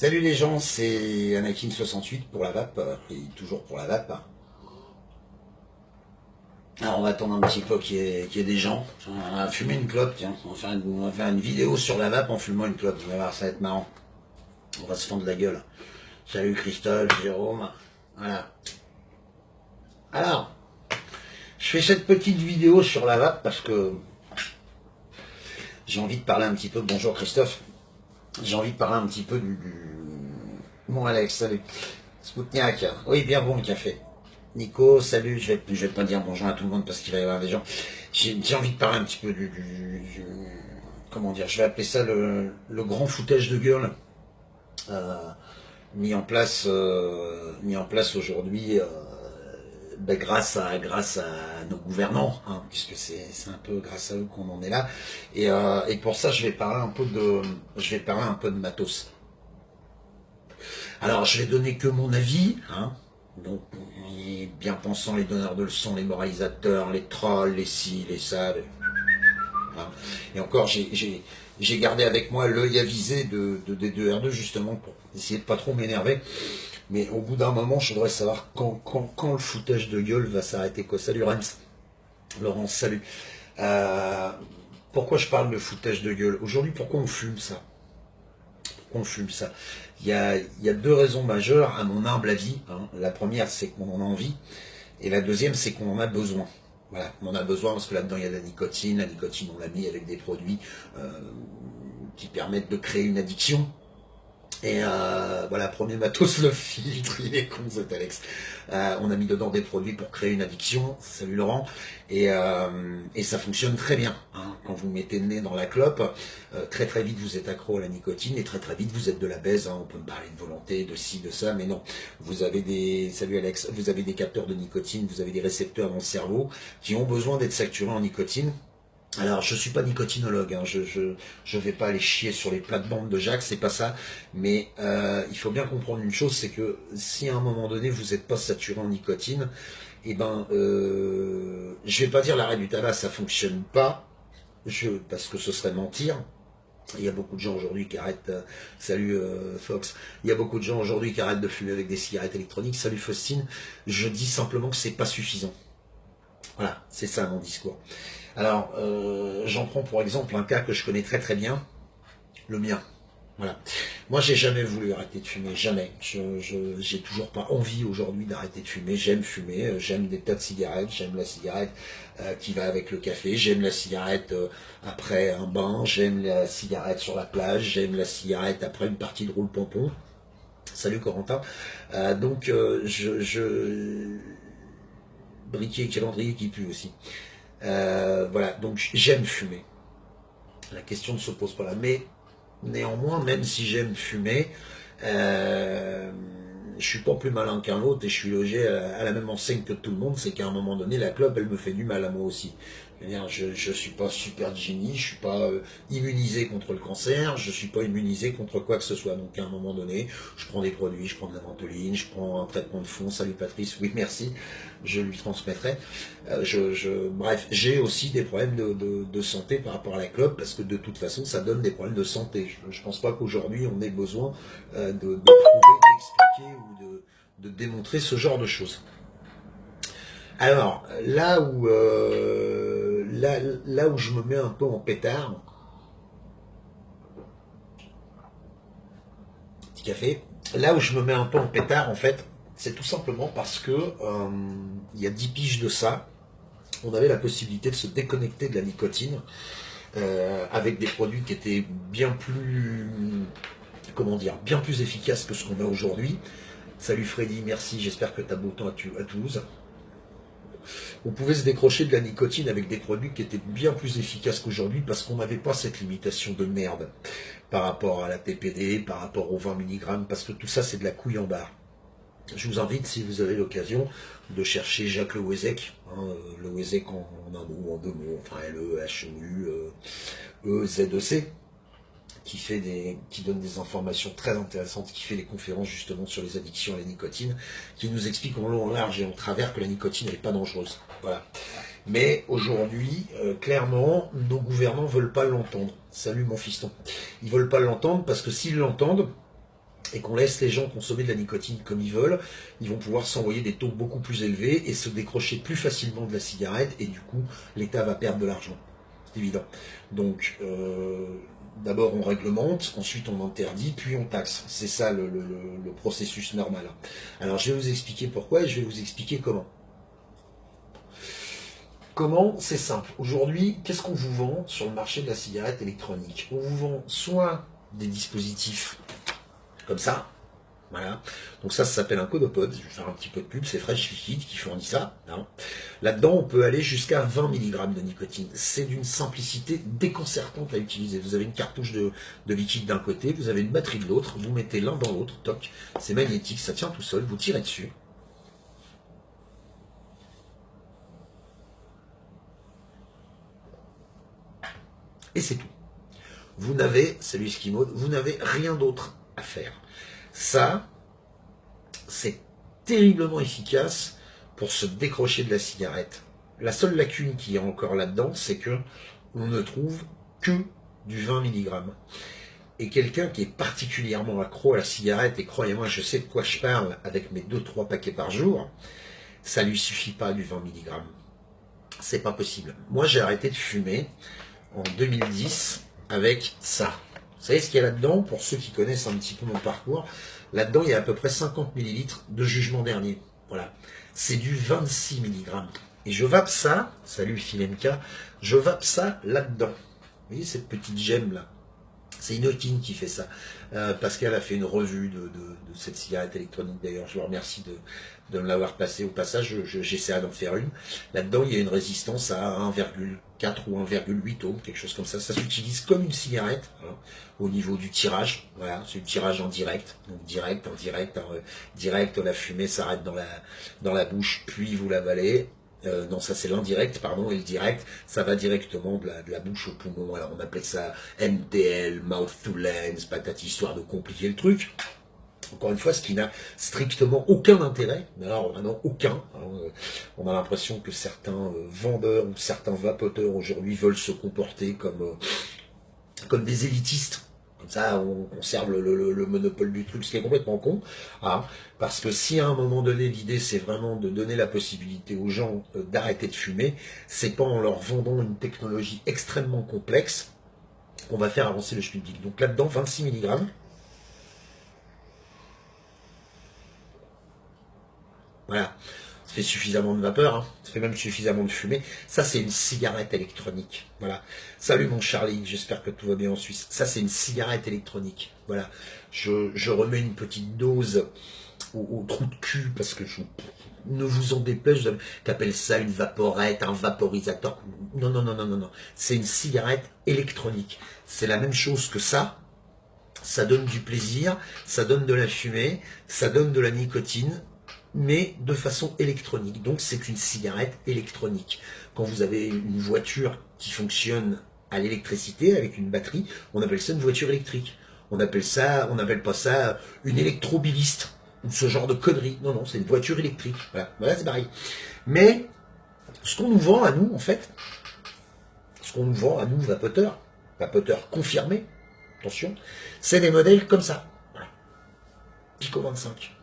Salut les gens, c'est Anakin68 pour la vape, et toujours pour la vape. Alors on va attendre un petit peu qu'il y ait des gens. On va fumer une clope, tiens. On va faire une vidéo sur la vape en fumant une clope. Vous allez voir, ça va être marrant. On va se fendre la gueule. Salut Christophe, Jérôme. Voilà. Alors, je fais cette petite vidéo sur la vape parce que j'ai envie de parler un petit peu. Bonjour Christophe. J'ai envie de parler un petit peu du... Bon Alex, salut. Spoutniak, oui bien bon le café. Nico, salut, je vais pas dire bonjour à tout le monde parce qu'il va y avoir des gens. J'ai envie de parler un petit peu comment dire, je vais appeler ça le grand foutage de gueule euh, mis en place aujourd'hui grâce à nos gouvernants, hein, puisque c'est un peu grâce à eux qu'on en est là. Et pour ça, je vais parler un peu de matos. Alors, je vais donner que mon avis, hein. Donc, les bien pensants, les donneurs de leçons, les moralisateurs, les trolls, les ci, les ça. Hein. Et encore, j'ai gardé avec moi l'œil avisé de D2R2 justement pour essayer de pas trop m'énerver. Mais au bout d'un moment, je voudrais savoir quand le foutage de gueule va s'arrêter, quoi. Salut Rems. Laurence, salut. Pourquoi je parle de foutage de gueule aujourd'hui? Pourquoi on fume ça? On fume ça. Il y a deux raisons majeures, à mon humble avis. Hein. La première, c'est qu'on en a envie. Et la deuxième, c'est qu'on en a besoin. Voilà, on en a besoin parce que là-dedans, il y a de la nicotine. La nicotine, on l'a mis avec des produits qui permettent de créer une addiction. Et voilà, premier matos, le filtre, il est con cet Alex. On a mis dedans des produits pour créer une addiction, salut Laurent, et ça fonctionne très bien. Hein. Quand vous mettez le nez dans la clope, très très vite vous êtes accro à la nicotine, et très très vite vous êtes de la baise. Hein. On peut me parler de volonté, de ci, de ça, mais non. Vous avez salut Alex, vous avez des capteurs de nicotine, vous avez des récepteurs dans le cerveau qui ont besoin d'être saturés en nicotine. Alors, je suis pas nicotinologue, hein. Je vais pas aller chier sur les plates-bandes de Jacques, c'est pas ça. Mais il faut bien comprendre une chose, c'est que si à un moment donné vous n'êtes pas saturé en nicotine, eh ben, je vais pas dire l'arrêt du tabac, ça fonctionne pas, parce que ce serait mentir. Il y a beaucoup de gens aujourd'hui qui arrêtent. Salut Fox. Il y a beaucoup de gens aujourd'hui qui arrêtent de fumer avec des cigarettes électroniques. Salut Faustine. Je dis simplement que c'est pas suffisant. Voilà, c'est ça mon discours. Alors, j'en prends pour exemple un cas que je connais très très bien, le mien. Voilà. Moi, j'ai jamais voulu arrêter de fumer, jamais. J'ai toujours pas envie aujourd'hui d'arrêter de fumer. J'aime fumer, j'aime des tas de cigarettes, j'aime la cigarette qui va avec le café, j'aime la cigarette après un bain, j'aime la cigarette sur la plage, j'aime la cigarette après une partie de roule pompon. Salut Corentin. Briquet et calendrier qui pue aussi. Voilà, donc j'aime fumer. La question ne se pose pas là. Mais néanmoins, même si j'aime fumer, je suis pas plus malin qu'un autre et je suis logé à la même enseigne que tout le monde. C'est qu'à un moment donné, la clope, elle me fait du mal à moi aussi. Je suis pas super génie, je suis pas immunisé contre le cancer, je suis pas immunisé contre quoi que ce soit. Donc à un moment donné, je prends des produits, je prends de la ventoline, je prends un traitement de fond. Salut Patrice, oui merci, je lui transmettrai. Bref, j'ai aussi des problèmes de santé par rapport à la clope parce que de toute façon, ça donne des problèmes de santé. Je pense pas qu'aujourd'hui on ait besoin de prouver, d'expliquer ou de démontrer ce genre de choses. Alors, là où je me mets un peu en pétard, petit café, là où je me mets un peu en pétard, en fait, c'est tout simplement parce que il y a 10 piges de ça, on avait la possibilité de se déconnecter de la nicotine avec des produits qui étaient bien plus, comment dire, bien plus efficaces que ce qu'on a aujourd'hui. Salut Freddy, merci, j'espère que tu as beau temps à Toulouse. On pouvait se décrocher de la nicotine avec des produits qui étaient bien plus efficaces qu'aujourd'hui parce qu'on n'avait pas cette limitation de merde par rapport à la TPD, par rapport aux 20 mg, parce que tout ça c'est de la couille en barre. Je vous invite, si vous avez l'occasion, de chercher Jacques Le Wezek, hein, Le Wezek en un mot, en deux mots, enfin L-E-H-O-U-E-Z-E-C, qui donne des informations très intéressantes, qui fait des conférences justement sur les addictions à la nicotine, qui nous explique en long, en large et en travers que la nicotine n'est pas dangereuse. Voilà. Mais aujourd'hui, clairement, nos gouvernants veulent pas l'entendre. Salut mon fiston. Ils veulent pas l'entendre parce que s'ils l'entendent, et qu'on laisse les gens consommer de la nicotine comme ils veulent, ils vont pouvoir s'envoyer des taux beaucoup plus élevés et se décrocher plus facilement de la cigarette, et du coup, l'État va perdre de l'argent. C'est évident. Donc, d'abord on réglemente, ensuite on interdit, puis on taxe. C'est ça le processus normal. Alors, je vais vous expliquer pourquoi et je vais vous expliquer comment. Comment? C'est simple. Aujourd'hui, qu'est-ce qu'on vous vend sur le marché de la cigarette électronique? On vous vend soit des dispositifs comme ça, voilà. Donc ça s'appelle un codopod. Je vais faire un petit peu de pub, c'est Fresh Liquid qui fournit ça. Hein. Là-dedans, on peut aller jusqu'à 20 mg de nicotine. C'est d'une simplicité déconcertante à utiliser. Vous avez une cartouche de liquide d'un côté, vous avez une batterie de l'autre, vous mettez l'un dans l'autre, toc, c'est magnétique, ça tient tout seul, vous tirez dessus. Et c'est tout. Vous n'avez, salut Eskimo, vous n'avez rien d'autre à faire. Ça, c'est terriblement efficace pour se décrocher de la cigarette. La seule lacune qui est encore là-dedans, c'est que on ne trouve que du 20 mg. Et quelqu'un qui est particulièrement accro à la cigarette, et croyez-moi, je sais de quoi je parle avec mes 2-3 paquets par jour, ça lui suffit pas du 20 mg. C'est pas possible. Moi, j'ai arrêté de fumer en 2010 avec ça. Vous savez ce qu'il y a là-dedans? Pour ceux qui connaissent un petit peu mon parcours, là-dedans, il y a à peu près 50 ml de Jugement Dernier. Voilà. C'est du 26 mg. Et je vape ça, salut Filenka, je vape ça là-dedans. Vous voyez cette petite gemme là? C'est Inokin qui fait ça. Pascal a fait une revue de cette cigarette électronique d'ailleurs. Je le remercie de me l'avoir passé au passage. J'essaierai d'en faire une. Là-dedans, il y a une résistance à 1,4 ou 1,8 ohms, quelque chose comme ça. Ça s'utilise comme une cigarette hein, au niveau du tirage. Voilà, c'est le tirage en direct. Donc direct, en direct, direct, la fumée s'arrête dans la bouche, puis vous l'avalez. Non, ça c'est l'indirect, pardon, et le direct, ça va directement de la bouche au poumon. Alors on appelle ça MTL, mouth to lens, patati, histoire de compliquer le truc. Encore une fois, ce qui n'a strictement aucun intérêt, mais alors vraiment aucun. Hein. On a l'impression que certains vendeurs ou certains vapoteurs aujourd'hui veulent se comporter comme des élitistes. Comme ça, on conserve le monopole du truc, ce qui est complètement con. Hein, parce que si à un moment donné, l'idée, c'est vraiment de donner la possibilité aux gens d'arrêter de fumer, c'est pas en leur vendant une technologie extrêmement complexe qu'on va faire avancer le schmilblick. Donc là-dedans, 26 mg. Voilà. Ça fait suffisamment de vapeur, hein. Ça fait même suffisamment de fumée. Ça, c'est une cigarette électronique. Voilà. Salut mon Charlie, j'espère que tout va bien en Suisse. Ça, c'est une cigarette électronique. Voilà. Je remets une petite dose au trou de cul parce que ne vous en déplaise, t'appelles ça une vaporette, un vaporisateur. Non, non, non, non, non, non. C'est une cigarette électronique. C'est la même chose que ça. Ça donne du plaisir, ça donne de la fumée, ça donne de la nicotine, mais de façon électronique. Donc c'est une cigarette électronique. Quand vous avez une voiture qui fonctionne à l'électricité avec une batterie, on appelle ça une voiture électrique. On appelle pas ça une électrobiliste ou ce genre de conneries. Non, non, c'est une voiture électrique. Voilà, voilà c'est pareil. Mais ce qu'on nous vend à nous, en fait, ce qu'on nous vend à nous, vapoteurs confirmés, attention, c'est des modèles comme ça. Voilà. Pico 25.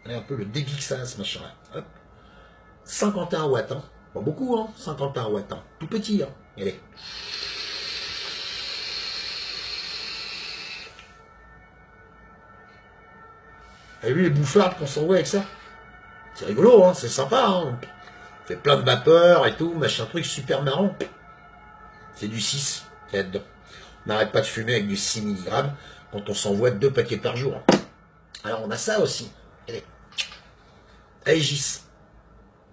Regardez un peu le débit que ça a, ce machin-là. Hop. 51 watts, hein. Pas beaucoup, hein. 51 watts, hein. Tout petit, hein. Allez. Vous avez vu les bouffards qu'on s'envoie avec ça? C'est rigolo, hein. C'est sympa, hein. On fait plein de vapeur et tout, machin truc super marrant. C'est du 6 qu'il y a dedans. On n'arrête pas de fumer avec du 6 mg quand on s'envoie 2 paquets par jour. Alors on a ça aussi. Allez. Aegis.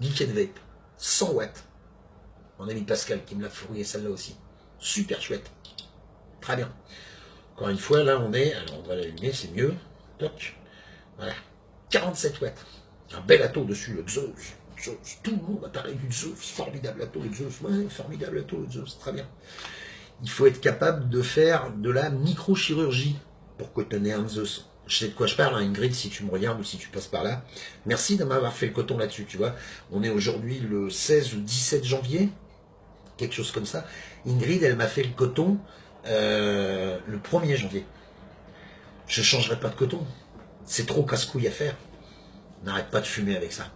Geek and Vape. 100 watts. Mon ami Pascal qui me l'a fourgué celle-là aussi. Super chouette. Très bien. Encore une fois, là on est, alors on va l'allumer, c'est mieux. Toc. Voilà. 47 watts. Un bel atto dessus, le Zeus. Tout le monde a parlé du Zeus. Formidable atto, le Zeus. Ouais, formidable atto, le Zeus. Très bien. Il faut être capable de faire de la microchirurgie pour cotonner un Zeus. Je sais de quoi je parle, hein, Ingrid, si tu me regardes ou si tu passes par là. Merci de m'avoir fait le coton là-dessus, tu vois. On est aujourd'hui le 16 ou 17 janvier, quelque chose comme ça. Ingrid, elle m'a fait le coton le 1er janvier. Je ne changerai pas de coton. C'est trop casse-couille à faire. On n'arrête pas de fumer avec ça.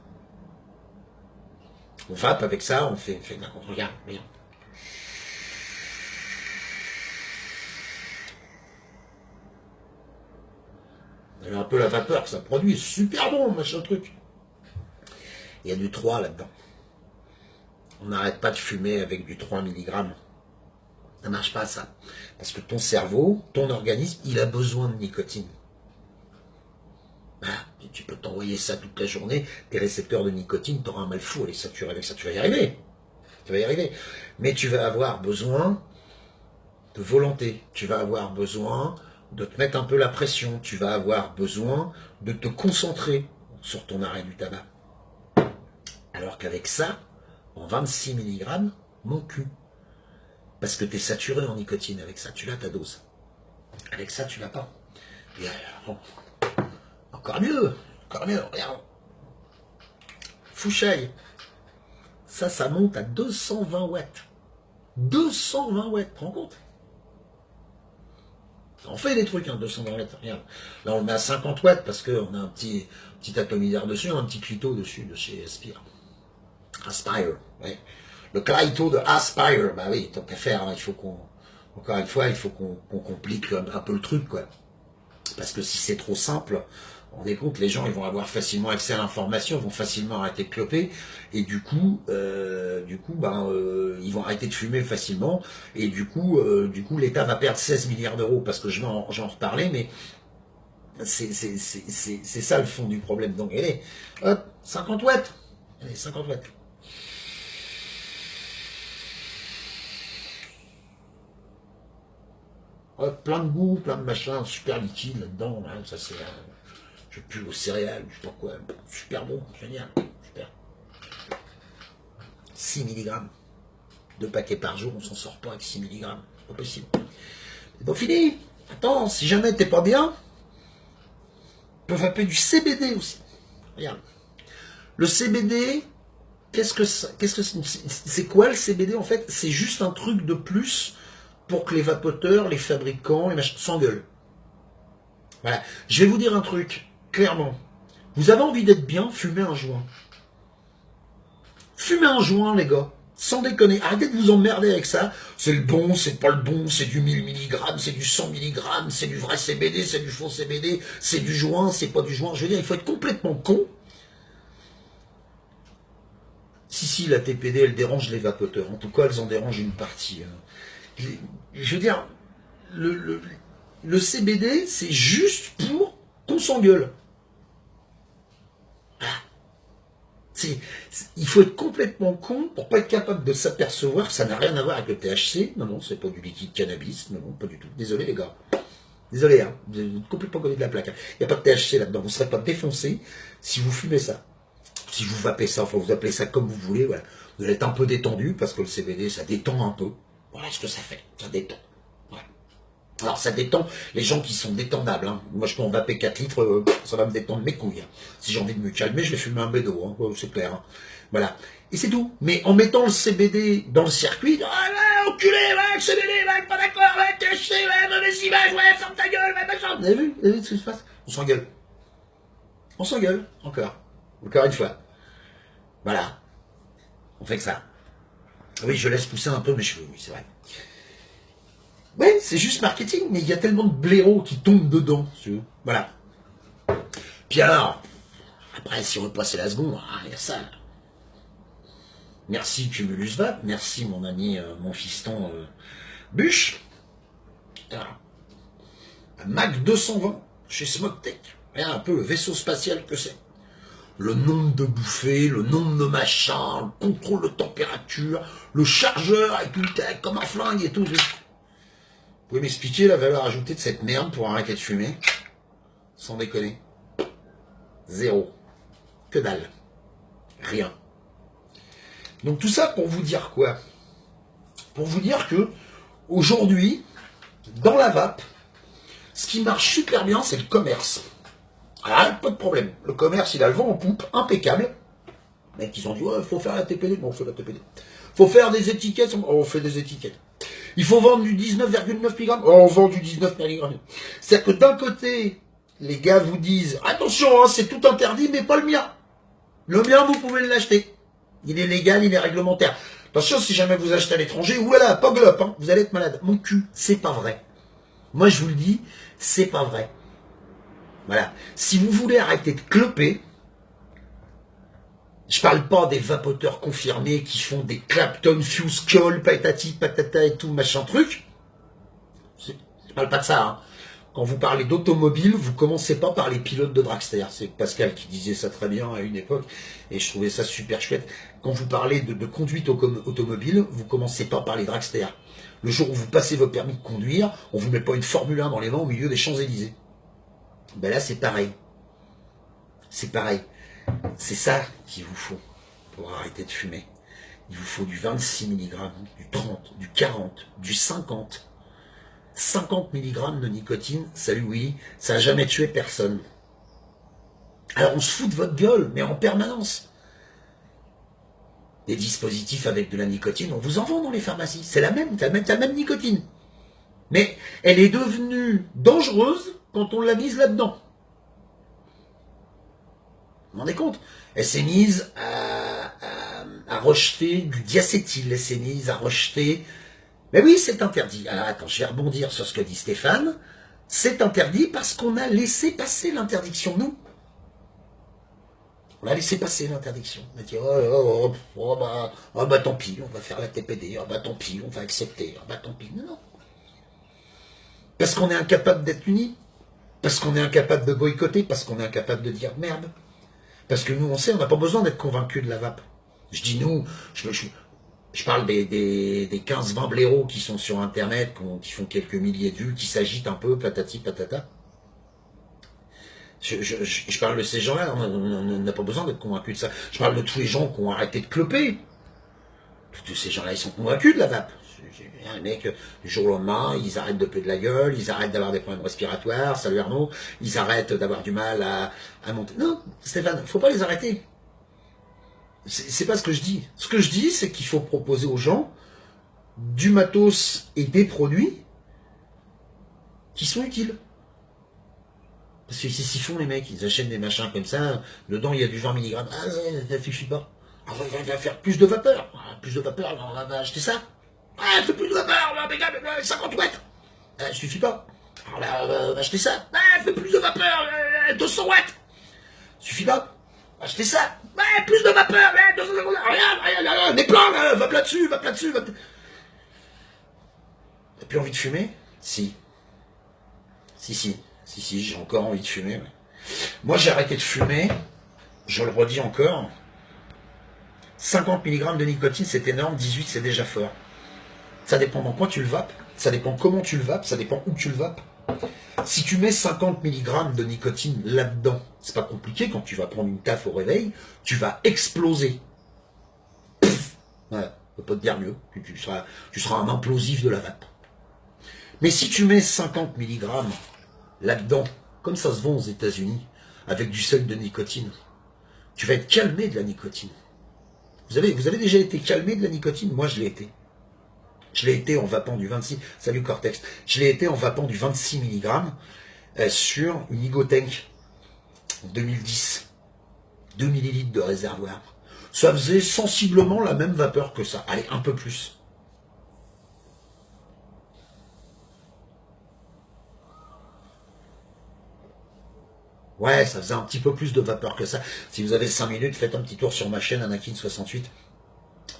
On vape avec ça, on fait de la contre-regarde. Regarde. Il y a un peu la vapeur que ça produit. Super bon, machin truc. Il y a du 3 là-dedans. On n'arrête pas de fumer avec du 3 mg. Ça marche pas ça. Parce que ton cerveau, ton organisme, il a besoin de nicotine. Ah, tu peux t'envoyer ça toute la journée, tes récepteurs de nicotine, tu auras un mal fou à les saturer avec ça. Tu vas y arriver. Tu vas y arriver. Mais tu vas avoir besoin de volonté. Tu vas avoir besoin de te mettre un peu la pression. Tu vas avoir besoin de te concentrer sur ton arrêt du tabac. Alors qu'avec ça, en 26 mg, mon cul. Parce que tu es saturé en nicotine avec ça. Tu l'as ta dose. Avec ça, tu l'as pas. Et alors, encore mieux, regarde. Fouchaille. Ça monte à 220 watts. 220 watts, tu te rends compte? On fait des trucs, hein, 220 watts, regarde. Là, on le met à 50 watts parce qu'on a un petit atomiseur dessus, un petit clito dessus de chez Aspire. Aspire, ouais. Le clito de Aspire, bah oui, tant qu'à faire, hein, il faut qu'on... Encore une fois, il faut qu'on complique un peu le truc, quoi. Parce que si c'est trop simple, on est compte, les gens ils vont avoir facilement accès à l'information, vont facilement arrêter de cloper, et du coup, ils vont arrêter de fumer facilement, et du coup, l'État va perdre 16 milliards d'euros, parce que j'en reparlais, mais c'est ça le fond du problème. Donc, allez, hop, 50 watts, allez, 50 watts. Plein de goût, plein de machin, super liquide là-dedans, là, ça c'est... je pue aux céréales, je sais pas quoi, super bon, génial, super. 6 mg, 2 paquets par jour, on s'en sort pas avec 6 mg, c'est pas possible. C'est pas fini, attends, si jamais t'es pas bien, on peut vaper du CBD aussi, regarde. Le CBD, c'est quoi le CBD en fait? C'est juste un truc de plus pour que les vapoteurs, les fabricants, les machins s'engueulent. Voilà. Je vais vous dire un truc, clairement. Vous avez envie d'être bien, fumez un joint. Fumez un joint, les gars. Sans déconner. Arrêtez de vous emmerder avec ça. C'est le bon, c'est pas le bon, c'est du 1000 mg, c'est du 100 mg, c'est du vrai CBD, c'est du faux CBD, c'est du joint, c'est pas du joint. Je veux dire, il faut être complètement con. Si, la TPD, elle dérange les vapoteurs. En tout cas, elles en dérangent une partie. Je veux dire, le CBD, c'est juste pour qu'on s'engueule. Voilà. Il faut être complètement con pour pas être capable de s'apercevoir que ça n'a rien à voir avec le THC. Non, c'est pas du liquide cannabis. Non, pas du tout. Désolé, les gars. Désolé, hein. Vous êtes complètement connu de la plaque. Il n'y a pas de THC là-dedans. Vous ne serez pas défoncé si vous fumez ça. Si vous vapez ça, enfin vous appelez ça comme vous voulez. Voilà. Vous allez être un peu détendu parce que le CBD, ça détend un peu. Voilà ce que ça fait, ça détend. Voilà. Alors ça détend les gens qui sont détendables. Hein. Moi je peux en vaper 4 litres, ça va me détendre mes couilles. Hein. Si j'ai envie de me calmer, je vais fumer un bédo, hein. C'est clair. Hein. Voilà. Et c'est tout. Mais en mettant le CBD dans le circuit, ah ouais, enculé, ouais, CBD, ouais, pas d'accord, ouais, THC, ouais, mauvaise image, ouais, ferme ta gueule, ouais, machin. Vous avez vu ce qui se passe? On s'engueule. On s'engueule, encore. Encore une fois. Voilà. On fait que ça. Oui, je laisse pousser un peu mes cheveux, oui, c'est vrai. Oui, c'est juste marketing, mais il y a tellement de blaireaux qui tombent dedans. Voilà. Puis alors, après, si on veut passer la seconde, il y a ça. Merci Cumulus Vape, merci mon ami, mon fiston Bûche. Voilà. Un Mac 220 chez Smogtech. Regarde un peu le vaisseau spatial que c'est. Le nombre de bouffées, le nombre de machins, le contrôle de température, le chargeur avec une tête comme un flingue et tout. Vous pouvez m'expliquer la valeur ajoutée de cette merde pour arrêter de fumer? Sans déconner. Zéro. Que dalle. Rien. Donc tout ça pour vous dire quoi? Pour vous dire que aujourd'hui, dans la vape, ce qui marche super bien, c'est le commerce. Ah, pas de problème. Le commerce, il a le vent en poupe, impeccable. Les mecs, ils ont dit, ouais, faut faire la TPD. Bon, on fait la TPD. Faut faire des étiquettes. On fait des étiquettes. Il faut vendre du 19,9 mg. Oh, on vend du 19 mg. C'est-à-dire que d'un côté, les gars vous disent, attention, hein, c'est tout interdit, mais pas le mien. Le mien, vous pouvez l'acheter. Il est légal, il est réglementaire. Attention, si jamais vous achetez à l'étranger, voilà, pas glop, hein, vous allez être malade. Mon cul, c'est pas vrai. Moi, je vous le dis, c'est pas vrai. Voilà. Si vous voulez arrêter de cloper, je parle pas des vapoteurs confirmés qui font des Clapton, Fuse, Call, patati, patata et tout, machin truc. Je parle pas de ça, hein. Quand vous parlez d'automobile, vous commencez pas par les pilotes de dragster. C'est Pascal qui disait ça très bien à une époque, et je trouvais ça super chouette. Quand vous parlez de conduite automobile, vous commencez pas par les dragsters. Le jour où vous passez votre permis de conduire, on vous met pas une Formule 1 dans les mains au milieu des Champs-Élysées. Ben là, c'est pareil. C'est pareil. C'est ça qu'il vous faut pour arrêter de fumer. Il vous faut du 26 mg, du 30, du 40, du 50. 50 mg de nicotine, salut Willy, ça n'a jamais tué personne. Alors on se fout de votre gueule, mais en permanence. Des dispositifs avec de la nicotine, on vous en vend dans les pharmacies. C'est la même nicotine. Mais elle est devenue dangereuse quand on l'a mise là-dedans. Vous vous rendez compte? Elle s'est mise à rejeter du diacétyl, elle s'est mise à rejeter... Mais oui, c'est interdit. Alors attends, je vais rebondir sur ce que dit Stéphane. C'est interdit parce qu'on a laissé passer l'interdiction, nous. On a laissé passer l'interdiction. On a dit, bah tant pis, on va faire la TPD, oh bah tant pis, on va accepter, oh bah tant pis. Non. Parce qu'on est incapable d'être unis, parce qu'on est incapable de boycotter, parce qu'on est incapable de dire merde. Parce que nous, on sait, on n'a pas besoin d'être convaincus de la vape. Je dis nous, je parle des 15-20 blaireaux qui sont sur Internet, qui font quelques milliers de vues, qui s'agitent un peu, patati patata. Je parle de ces gens-là, on n'a pas besoin d'être convaincus de ça. Je parle de tous les gens qui ont arrêté de cloper. Tous ces gens-là, ils sont convaincus de la vape. Les mecs, du jour au lendemain, ils arrêtent de puer de la gueule, ils arrêtent d'avoir des problèmes respiratoires, salut Arnaud, ils arrêtent d'avoir du mal à monter. Non, Stéphane, faut pas les arrêter. C'est pas ce que je dis. Ce que je dis, c'est qu'il faut proposer aux gens du matos et des produits qui sont utiles. Parce que c'est si font les mecs, ils achètent des machins comme ça, dedans il y a du 20 mg. Ah, ça suffit pas. Alors, on va faire plus de vapeur. Plus de vapeur, alors on va acheter ça. Ah, fait plus de vapeur, impeccable, 50 watts. Ça suffit pas. Alors là, on va acheter ça. Ah, fait plus de vapeur, 200 watts. Suffit pas. Achetez ça. Ouais, plus de vapeur. Ouais, 200 watts. Regarde, on est plein, là. Va là-dessus, va là-dessus. T'as plus envie de fumer? Si. Si, j'ai encore envie de fumer. Ouais. Moi, j'ai arrêté de fumer. Je le redis encore. 50 mg de nicotine, c'est énorme. 18, c'est déjà fort. Ça dépend dans quoi tu le vapes. Ça dépend comment tu le vapes. Ça dépend où tu le vapes. Si tu mets 50 mg de nicotine là-dedans, c'est pas compliqué. Quand tu vas prendre une taf au réveil, tu vas exploser. Pff, ouais, on peut pas te dire mieux. Tu seras un implosif de la vape. Mais si tu mets 50 mg là-dedans, comme ça se vend aux États-Unis, avec du sel de nicotine, tu vas être calmé de la nicotine. Vous avez déjà été calmé de la nicotine? Moi, je l'ai été. Je l'ai été en vapant du 26... Salut Cortex. Je l'ai été en vapant du 26 mg sur une Igotank en 2010. 2 ml de réservoir. Ça faisait sensiblement la même vapeur que ça. Allez, un peu plus. Ouais, ça faisait un petit peu plus de vapeur que ça. Si vous avez 5 minutes, faites un petit tour sur ma chaîne Anakin68.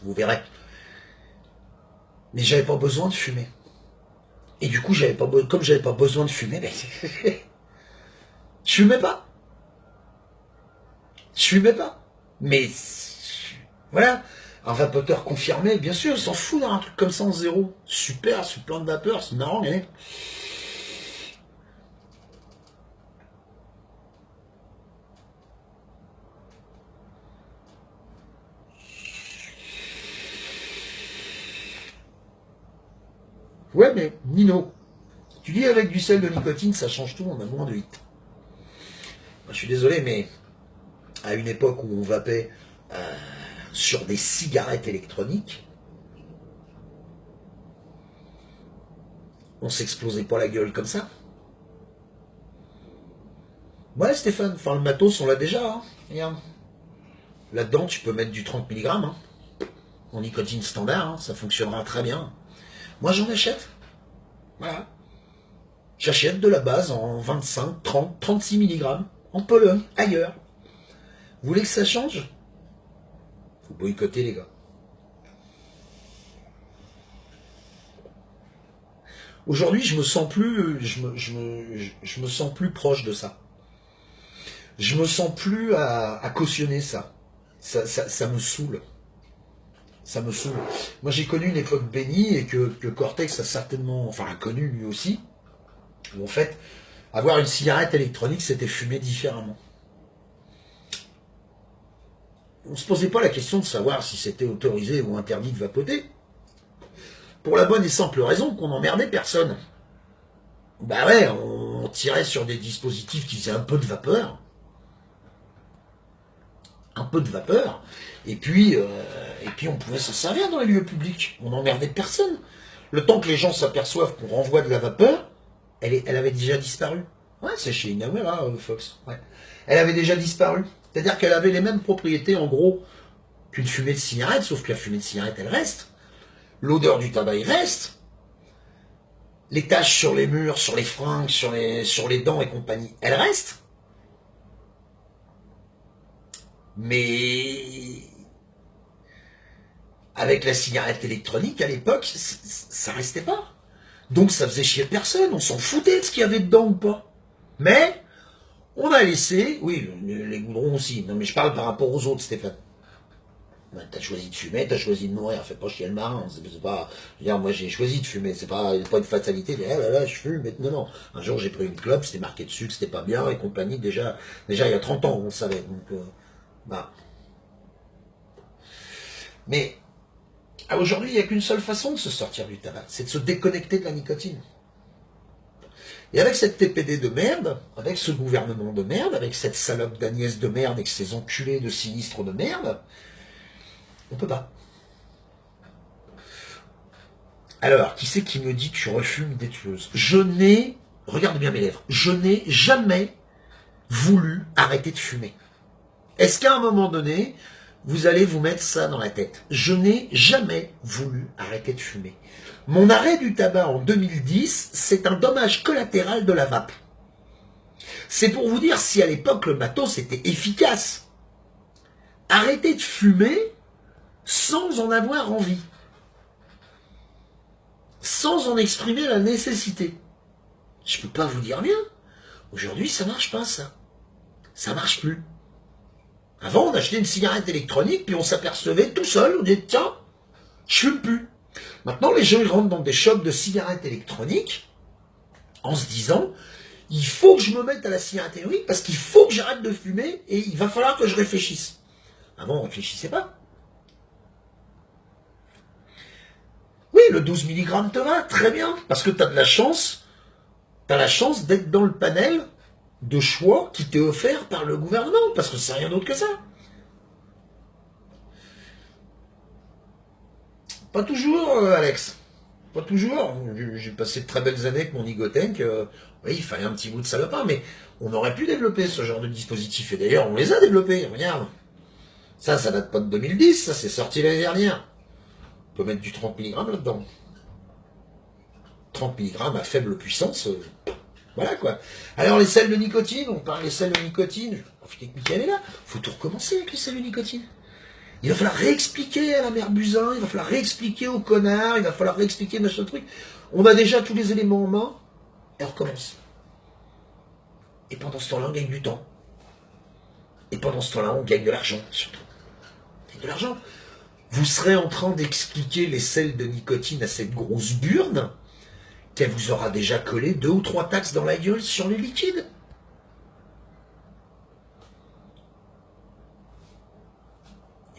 Vous verrez. Mais j'avais pas besoin de fumer. Et du coup, comme j'avais pas besoin de fumer, ben, je fumais pas. Je fumais pas. Mais voilà, un vapoteur confirmé, bien sûr, il s'en fout d'un truc comme ça en zéro. Super, sur plein de vapeur, c'est marrant, mais... Ouais, mais Nino, tu dis avec du sel de nicotine, ça change tout, on a moins de hit. Je suis désolé, mais à une époque où on vapait sur des cigarettes électroniques, on s'explosait pas la gueule comme ça. Ouais, Stéphane, enfin le matos, on l'a déjà, hein. Regarde. Là-dedans, tu peux mettre du 30 mg, hein. En nicotine standard, hein. Ça fonctionnera très bien. Moi, j'en achète. Voilà. J'achète de la base en 25, 30, 36 mg, en Pologne, ailleurs. Vous voulez que ça change? Faut boycotter, les gars. Aujourd'hui, je me sens plus, je me sens plus proche de ça. Je me sens plus à cautionner ça. Ça me saoule. Ça me saoule. Moi, j'ai connu une époque bénie et que Cortex a certainement, enfin, a connu lui aussi, où en fait, avoir une cigarette électronique, c'était fumer différemment. On ne se posait pas la question de savoir si c'était autorisé ou interdit de vapoter. Pour la bonne et simple raison qu'on n'emmerdait personne. Bah ouais, on tirait sur des dispositifs qui faisaient un peu de vapeur. Un peu de vapeur. Et puis on pouvait s'en servir dans les lieux publics. On n'emmerdait personne. Le temps que les gens s'aperçoivent qu'on renvoie de la vapeur, elle avait déjà disparu. Ouais, c'est chez Inawera, Fox. Ouais. Elle avait déjà disparu. C'est-à-dire qu'elle avait les mêmes propriétés, en gros, qu'une fumée de cigarette, sauf que la fumée de cigarette, elle reste. L'odeur du tabac, il reste. Les taches sur les murs, sur les fringues, sur les dents et compagnie, elles restent. Mais avec la cigarette électronique, à l'époque, ça restait pas. Donc ça faisait chier personne, on s'en foutait de ce qu'il y avait dedans ou pas. Mais on a laissé, oui, les goudrons aussi, non mais je parle par rapport aux autres, Stéphane. T'as choisi de fumer, t'as choisi de mourir, fais pas chier le marin, c'est pas, je veux dire, moi j'ai choisi de fumer, c'est pas une fatalité, ah là là, je fume, mais non. Un jour j'ai pris une clope, c'était marqué dessus que c'était pas bien, et compagnie, déjà il y a 30 ans, on le savait, donc, bah. Mais, aujourd'hui, il n'y a qu'une seule façon de se sortir du tabac, c'est de se déconnecter de la nicotine. Et avec cette TPD de merde, avec ce gouvernement de merde, avec cette salope d'Agnès de merde et ces enculés de sinistres de merde, on peut pas. Alors, qui c'est qui me dit que tu refumes des tueuses? Je n'ai, regarde bien mes lèvres, je n'ai jamais voulu arrêter de fumer. Est-ce qu'à un moment donné, vous allez vous mettre ça dans la tête? Je n'ai jamais voulu arrêter de fumer. Mon arrêt du tabac en 2010, c'est un dommage collatéral de la vape. C'est pour vous dire si à l'époque le matos était efficace. Arrêter de fumer sans en avoir envie. Sans en exprimer la nécessité. Je peux pas vous dire mieux. Aujourd'hui, ça marche pas, ça. Ça marche plus. Avant, on achetait une cigarette électronique, puis on s'apercevait tout seul, on disait, tiens, je fume plus. Maintenant, les gens ils rentrent dans des shops de cigarettes électroniques en se disant, il faut que je me mette à la cigarette électronique parce qu'il faut que j'arrête de fumer et il va falloir que je réfléchisse. Avant, on ne réfléchissait pas. Oui, le 12 mg te va, très bien, parce que tu as de la chance, d'être dans le panel de choix qui t'est offert par le gouvernement, parce que c'est rien d'autre que ça. Pas toujours, Alex. Pas toujours. J'ai passé de très belles années avec mon Nigotenk. Oui, il fallait un petit bout de salopin, mais on aurait pu développer ce genre de dispositif. Et d'ailleurs, on les a développés. Regarde. Ça date pas de 2010, ça c'est sorti l'année dernière. On peut mettre du 30 mg là-dedans. 30 mg à faible puissance. Voilà quoi. Alors les sels de nicotine, on parle des sels de nicotine. Je vais profiter que Mickaël est là. Faut tout recommencer avec les sels de nicotine. Il va falloir réexpliquer à la mère Buzyn, il va falloir réexpliquer aux connards, il va falloir réexpliquer machin truc. On a déjà tous les éléments en main, et on recommence. Et pendant ce temps-là, on gagne du temps. Et pendant ce temps-là, on gagne de l'argent, surtout. On gagne de l'argent. Vous serez en train d'expliquer les sels de nicotine à cette grosse burne, qu'elle vous aura déjà collé 2 ou 3 taxes dans la gueule sur les liquides.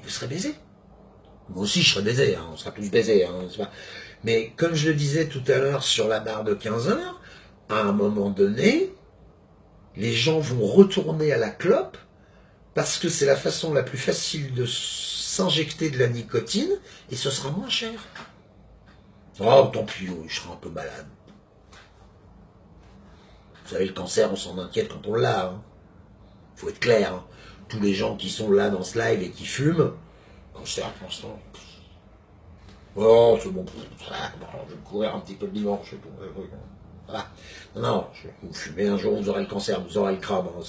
Vous serez baisé. Moi aussi, je serais baisé, hein, on sera tous baisés. Hein, mais comme je le disais tout à l'heure sur la barre de 15 heures, à un moment donné, les gens vont retourner à la clope parce que c'est la façon la plus facile de s'injecter de la nicotine et ce sera moins cher. Oh, tant pis, je serai un peu malade. Vous savez, le cancer, on s'en inquiète quand on l'a. Hein. Faut être clair. Hein. Tous les gens qui sont là dans ce live et qui fument, cancer pour l'instant. Oh, c'est bon. Je vais courir un petit peu le dimanche et tout. Voilà. Non, vous fumez un jour, vous aurez le cancer, vous aurez le crabe. Hein.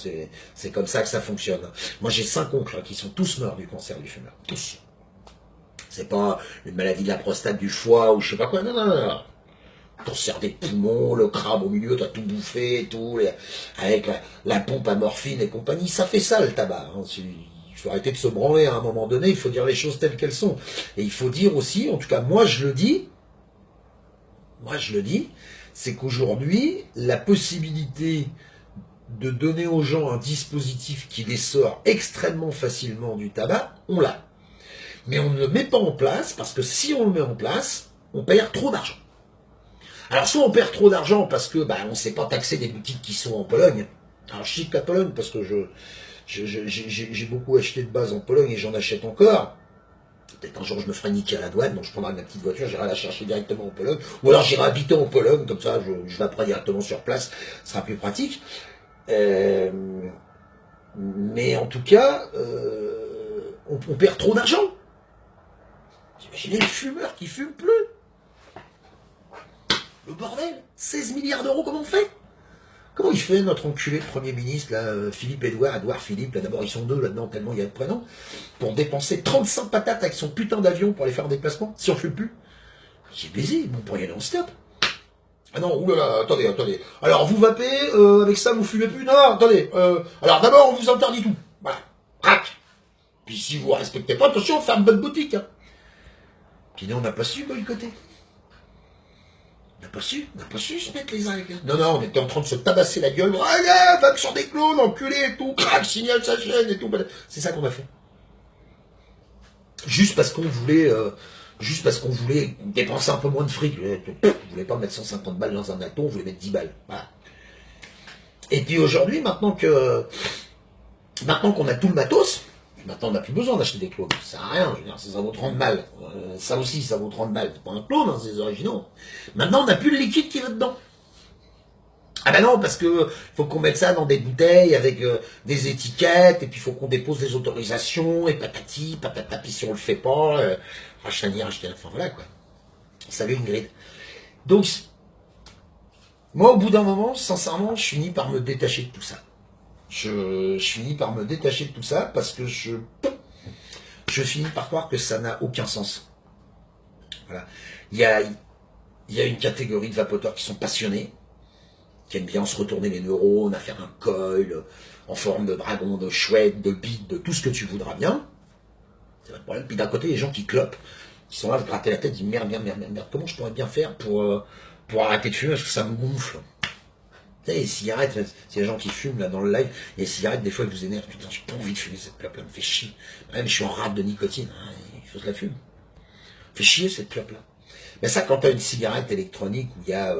C'est comme ça que ça fonctionne. Moi, j'ai 5 oncles qui sont tous morts du cancer du fumeur. Tous. C'est pas une maladie de la prostate, du foie ou je sais pas quoi. Non. Cancer des poumons, le crabe au milieu, t'as tout bouffé et tout, avec la pompe à morphine et compagnie. Ça fait ça, le tabac. Hein. Il faut arrêter de se branler à un moment donné, il faut dire les choses telles qu'elles sont. Et il faut dire aussi, en tout cas, moi je le dis, c'est qu'aujourd'hui, la possibilité de donner aux gens un dispositif qui les sort extrêmement facilement du tabac, on l'a. Mais on ne le met pas en place, parce que si on le met en place, on perd trop d'argent. Alors soit on perd trop d'argent parce que on ne sait pas taxer des boutiques qui sont en Pologne. Alors je cite la Pologne parce que j'ai beaucoup acheté de base en Pologne et j'en achète encore. Peut-être un jour je me ferai niquer à la douane, donc je prendrai ma petite voiture, j'irai la chercher directement en Pologne. Ou alors j'irai habiter en Pologne, comme ça je la prends directement sur place, ce sera plus pratique. Mais en tout cas, on perd trop d'argent. Imaginez les fumeurs qui fument plus. Le bordel, 16 milliards d'euros, comment on fait? Comment il fait notre enculé de Premier ministre, là, Édouard Philippe, là d'abord ils sont deux là-dedans, tellement il y a de prénoms, pour dépenser 35 patates avec son putain d'avion pour aller faire un déplacement, si on ne fume plus? J'ai baisé, bon pour y aller en stop. Ah non, oulala, attendez. Alors vous vapez, avec ça vous fumez plus? Non, attendez, alors d'abord on vous interdit tout. Voilà, crac. Puis si vous respectez pas, attention, on ferme votre boutique. Hein. Puis nous on n'a pas su boycotter. On n'a pas su se mettre les uns avec les autres. Non, on était en train de se tabasser la gueule. Allez, vape sur des clones, enculé et tout, crac, signale sa chaîne et tout. C'est ça qu'on a fait. Juste parce qu'on voulait dépenser un peu moins de fric. On voulait pas mettre 150 balles dans un atom, on voulait mettre 10 balles. Voilà. Et puis aujourd'hui, maintenant qu'on a tout le matos, maintenant on n'a plus besoin d'acheter des clones. Ça sert à rien, je veux dire, ça vaut 30 balles. Ça aussi, ça vaut 30 balles. C'est pas un clone, hein, c'est les originaux. Maintenant, on n'a plus le liquide qui va dedans. Ah ben non, parce que faut qu'on mette ça dans des bouteilles avec des étiquettes, et puis il faut qu'on dépose des autorisations, et patati, patata, puis si on le fait pas, racheter, enfin voilà quoi. Salut Ingrid. Donc, moi au bout d'un moment, sincèrement, je finis par me détacher de tout ça. Je finis par me détacher de tout ça parce que je finis par croire que ça n'a aucun sens. Voilà. Il y a une catégorie de vapoteurs qui sont passionnés, qui aiment bien se retourner les neurones, à faire un coil en forme de dragon, de chouette, de bite, de tout ce que tu voudras bien. C'est votre problème. Puis d'un côté, les gens qui clopent, qui sont là, se gratter la tête, disent merde, comment je pourrais bien faire pour arrêter de fumer parce que ça me gonfle. Vous savez, les cigarettes, c'est les gens qui fument là dans le live, et les cigarettes, des fois, ils vous énervent. Putain, j'ai pas envie de fumer cette clope-là, me fait chier. Même je suis en rate de nicotine, hein, il faut que je la fume. Me fait chier cette clope-là. Mais ça, quand tu as une cigarette électronique où il y a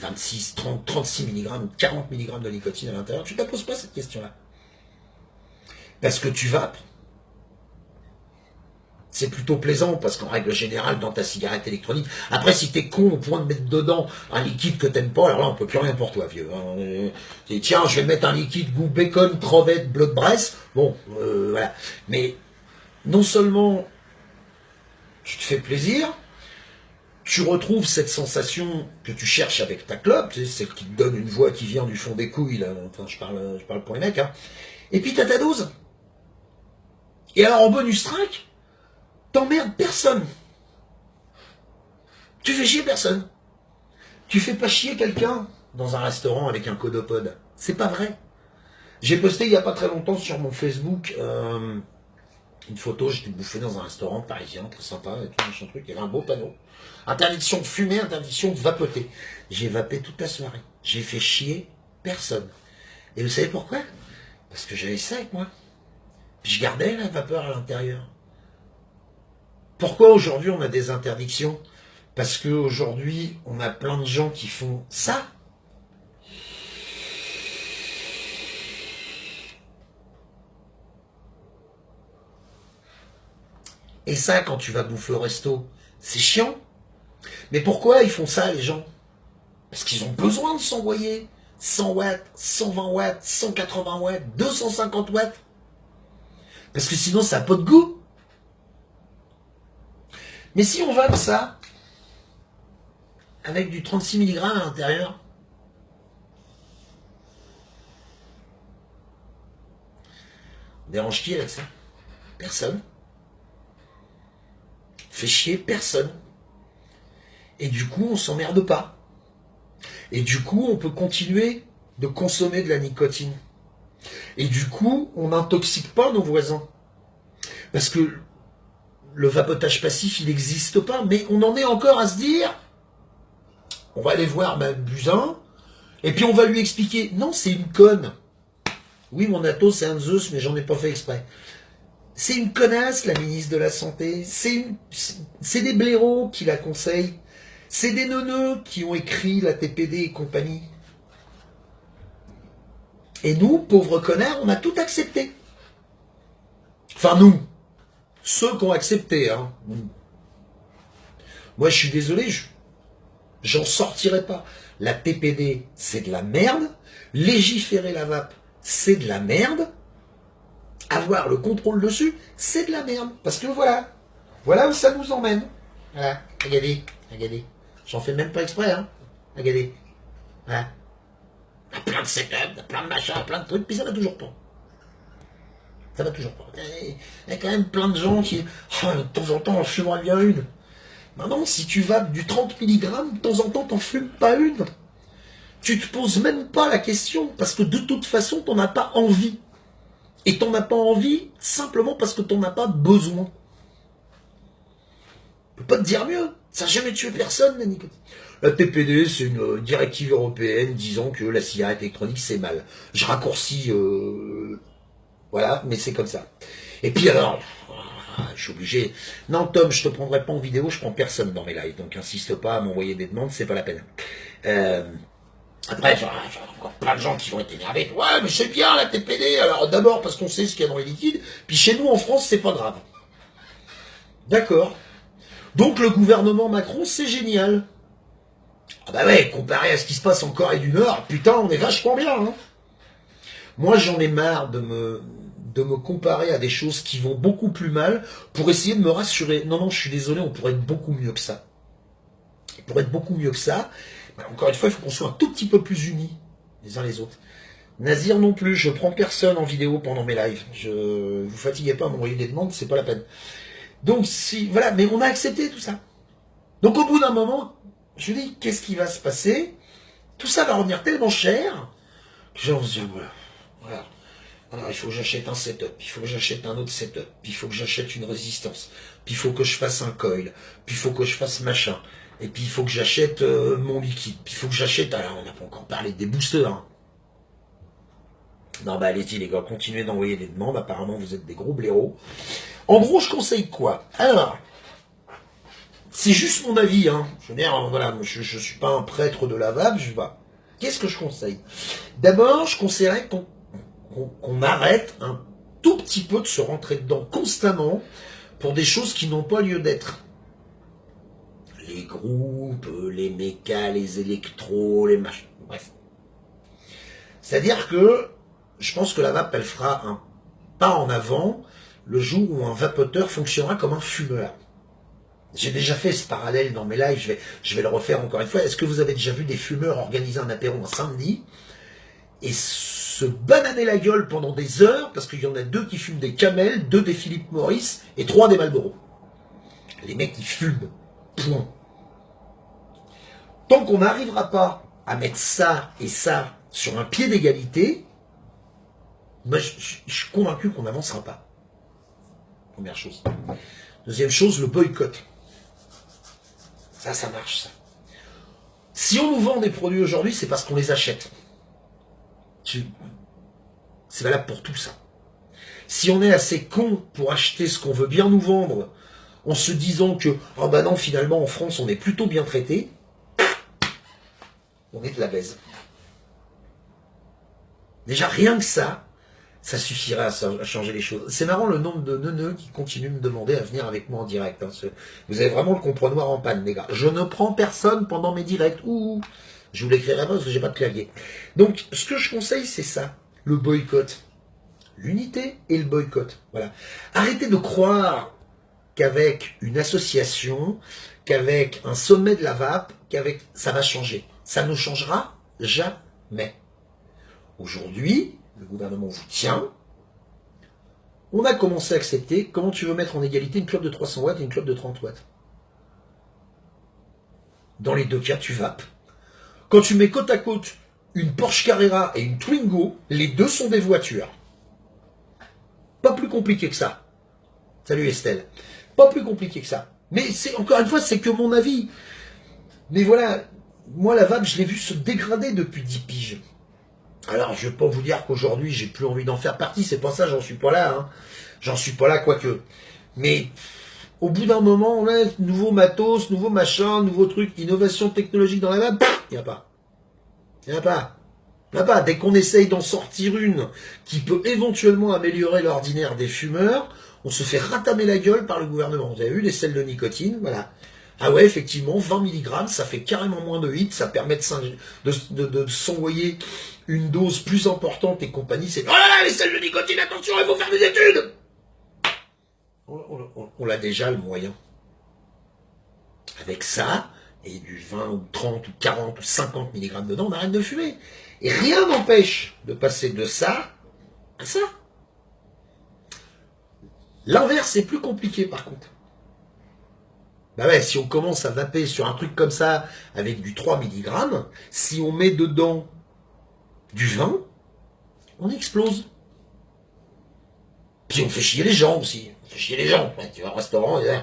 26, 30, 36 mg, 40 mg de nicotine à l'intérieur, tu ne te poses pas cette question-là. Parce que tu vapes. C'est plutôt plaisant, parce qu'en règle générale, dans ta cigarette électronique, après, si t'es con au point de mettre dedans un liquide que t'aimes pas, alors là, on peut plus rien pour toi, vieux. Hein. Tiens, je vais mettre un liquide goût bacon, crevette, bleu de Bresse. Bon, voilà. Mais non seulement tu te fais plaisir, tu retrouves cette sensation que tu cherches avec ta clope, c'est celle qui te donne une voix qui vient du fond des couilles, là. Enfin, je parle pour les mecs, hein. Et puis t'as ta dose. Et alors, en bonus track, t'emmerdes personne. Tu fais chier personne. Tu fais pas chier quelqu'un dans un restaurant avec un codopode. C'est pas vrai. J'ai posté il y a pas très longtemps sur mon Facebook une photo, j'étais bouffé dans un restaurant parisien, très sympa, et tout machin truc, il y avait un beau panneau. Interdiction de fumer, interdiction de vapoter. J'ai vapé toute la soirée. J'ai fait chier personne. Et vous savez pourquoi? Parce que j'avais ça avec moi. Puis je gardais la vapeur à l'intérieur. Pourquoi aujourd'hui on a des interdictions? Parce qu'aujourd'hui on a plein de gens qui font ça. Et ça, quand tu vas bouffer au resto, c'est chiant. Mais pourquoi ils font ça, les gens? Parce qu'ils ont besoin de s'envoyer 100 watts, 120 watts, 180 watts, 250 watts. Parce que sinon, ça n'a pas de goût. Mais si on va de ça, avec du 36 mg à l'intérieur, on dérange qui avec ça? Personne. Fait chier personne. Et du coup, on s'emmerde pas. Et du coup, on peut continuer de consommer de la nicotine. Et du coup, on n'intoxique pas nos voisins. Parce que le vapotage passif, il n'existe pas. Mais on en est encore à se dire, on va aller voir ma Buzyn, et puis on va lui expliquer, non, c'est une conne. Oui, mon Athos, c'est un Zeus, mais j'en ai pas fait exprès. C'est une connasse, la ministre de la Santé. C'est des blaireaux qui la conseillent. C'est des neuneux qui ont écrit la TPD et compagnie. Et nous, pauvres connards, on a tout accepté. Enfin, nous. Ceux qui ont accepté, hein. Moi, je suis désolé, j'en sortirai pas. La TPD, c'est de la merde. Légiférer la vape, c'est de la merde. Avoir le contrôle dessus, c'est de la merde. Parce que voilà. Voilà où ça nous emmène. Voilà. Regardez. Regardez. J'en fais même pas exprès, hein. Regardez. Voilà. Il y a plein de setup, plein de machins, plein de trucs, puis ça va toujours pas. Ça va toujours pas. Il y a quand même plein de gens qui... Oh, de temps en temps, on fumerait bien une. Maintenant, si tu vas du 30 mg, de temps en temps, t'en fumes pas une. Tu te poses même pas la question, parce que de toute façon, t'en as pas envie. Et t'en as pas envie simplement parce que t'en as pas besoin. Je peux pas te dire mieux. Ça n'a jamais tué personne, la nicotine. La TPD, c'est une directive européenne disant que la cigarette électronique, c'est mal. Je raccourcis, voilà, mais c'est comme ça. Et puis alors, je suis obligé. Non, Tom, je te prendrai pas en vidéo, je prends personne dans mes lives. Donc, insiste pas à m'envoyer des demandes, c'est pas la peine. Après, j'ai encore plein de gens qui vont être énervés. Ouais, mais c'est bien la TPD. Alors, d'abord parce qu'on sait ce qu'il y a dans les liquides. Puis chez nous, en France, c'est pas grave. D'accord. Donc, le gouvernement Macron, c'est génial. Ah bah ouais, comparé à ce qui se passe en Corée du Nord, putain, on est vachement bien, hein. Moi, j'en ai marre de me comparer à des choses qui vont beaucoup plus mal pour essayer de me rassurer. Non, non, je suis désolé, on pourrait être beaucoup mieux que ça. Pour être beaucoup mieux que ça, bah, encore une fois, il faut qu'on soit un tout petit peu plus unis les uns les autres. Nazir non plus, je prends personne en vidéo pendant mes lives. Vous fatiguez pas à m'envoyer des demandes, c'est pas la peine. Donc si, voilà, mais on a accepté tout ça. Donc au bout d'un moment, je dis, qu'est-ce qui va se passer? Tout ça va revenir tellement cher que j'ai envie de dire, voilà. Alors il faut que j'achète un setup, il faut que j'achète un autre setup, puis il faut que j'achète une résistance, puis il faut que je fasse un coil, puis il faut que je fasse machin, et puis il faut que j'achète mon liquide, puis il faut que j'achète, alors on n'a pas encore parlé des boosters, hein. Non bah allez-y les gars, continuez d'envoyer des demandes, apparemment vous êtes des gros blaireaux. En gros je conseille quoi? Alors, c'est juste mon avis, hein. Je veux dire, voilà, je suis pas un prêtre de la vape, je vais. Qu'est-ce que je conseille? D'abord, je conseillerais qu'on arrête un tout petit peu de se rentrer dedans constamment pour des choses qui n'ont pas lieu d'être. Les groupes, les mécas, les électros, les machins, bref. C'est-à-dire que je pense que la vape, elle fera un pas en avant le jour où un vapoteur fonctionnera comme un fumeur. J'ai déjà fait ce parallèle dans mes lives, je vais le refaire encore une fois. Est-ce que vous avez déjà vu des fumeurs organiser un apéro un samedi et se bananer la gueule pendant des heures parce qu'il y en a 2 qui fument des Camel, 2 des Philip Morris et 3 des Marlboro? Les mecs ils fument, point. Tant qu'on n'arrivera pas à mettre ça et ça sur un pied d'égalité, moi je suis convaincu qu'on n'avancera pas. Première chose. Deuxième chose, le boycott. Ça marche, ça. Si on nous vend des produits aujourd'hui, c'est parce qu'on les achète. C'est valable pour tout ça. Si on est assez con pour acheter ce qu'on veut bien nous vendre, en se disant que, oh bah non, finalement, en France, on est plutôt bien traité, on est de la baise. Déjà, rien que ça suffirait à changer les choses. C'est marrant le nombre de neuneux qui continuent de me demander à venir avec moi en direct. Hein. Vous avez vraiment le comprenoir en panne, les gars. Je ne prends personne pendant mes directs. Ouh. Je vous l'écrirai pas parce que j'ai pas de clavier. Donc, ce que je conseille, c'est ça, le boycott. L'unité et le boycott. Voilà. Arrêtez de croire qu'avec une association, qu'avec un sommet de la vape, qu'avec ça va changer. Ça ne changera jamais. Aujourd'hui, le gouvernement vous tient. On a commencé à accepter comment tu veux mettre en égalité une clope de 300 watts et une clope de 30 watts. Dans les deux cas, tu vapes. Quand tu mets côte à côte une Porsche Carrera et une Twingo, les deux sont des voitures. Pas plus compliqué que ça. Salut Estelle. Pas plus compliqué que ça. Mais c'est encore une fois, c'est que mon avis. Mais voilà, moi la vape, je l'ai vu se dégrader depuis 10 piges. Alors, je ne vais pas vous dire qu'aujourd'hui, j'ai plus envie d'en faire partie. C'est pas ça, j'en suis pas là. Hein. J'en suis pas là, quoique. Mais au bout d'un moment, on a nouveau matos, nouveau machin, nouveau truc, innovation technologique dans la vape. Il n'y a pas. Il n'y en a pas. Là-bas, dès qu'on essaye d'en sortir une qui peut éventuellement améliorer l'ordinaire des fumeurs, on se fait ratamer la gueule par le gouvernement. Vous avez vu les sels de nicotine, voilà. Ah ouais, effectivement, 20 mg, ça fait carrément moins de hits, ça permet de s'envoyer une dose plus importante et compagnie. C'est « Oh là là, les sels de nicotine, attention, il faut faire des études !» On l'a déjà, le moyen. Avec ça, et du 20 ou 30 ou 40 ou 50 mg dedans, on arrête de fumer. Et rien n'empêche de passer de ça à ça. L'inverse est plus compliqué par contre. Bah ouais, si on commence à vaper sur un truc comme ça, avec du 3 mg, si on met dedans du 20, on explose. Puis on fait chier les gens aussi. On fait chier les gens. Tu vas au restaurant, et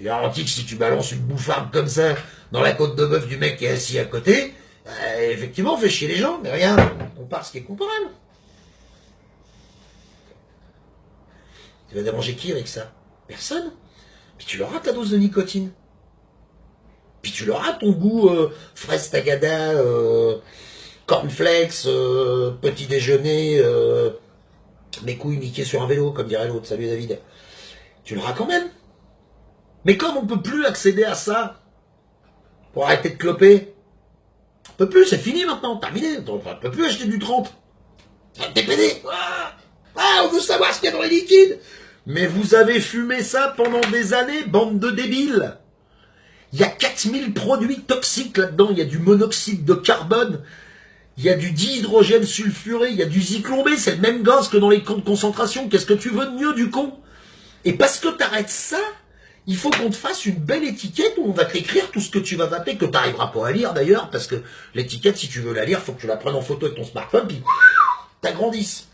je garantis que si tu balances une bouffarde comme ça dans la côte de bœuf du mec qui est assis à côté, effectivement, on fait chier les gens, mais rien, on part ce qui est comparable. Tu vas déranger qui avec ça? Personne. Puis tu leur as ta dose de nicotine. Puis tu leur as ton goût fraise tagada, cornflakes, petit déjeuner, mes couilles niquées sur un vélo, comme dirait l'autre. Salut David. Tu l'auras quand même. Mais comme on peut plus accéder à ça, pour arrêter de cloper, on peut plus, c'est fini maintenant, terminé. On peut plus acheter du 30. TPD. Ah, on veut savoir ce qu'il y a dans les liquides. Mais vous avez fumé ça pendant des années, bande de débiles. Il y a 4000 produits toxiques là-dedans. Il y a du monoxyde de carbone, il y a du dihydrogène sulfuré, il y a du zyklon B, c'est le même gaz que dans les camps de concentration. Qu'est-ce que tu veux de mieux, du con? Et parce que t'arrêtes ça, il faut qu'on te fasse une belle étiquette où on va t'écrire tout ce que tu vas vaper, que t'arriveras pas à lire d'ailleurs, parce que l'étiquette, si tu veux la lire, faut que tu la prennes en photo avec ton smartphone, puis t'agrandisses.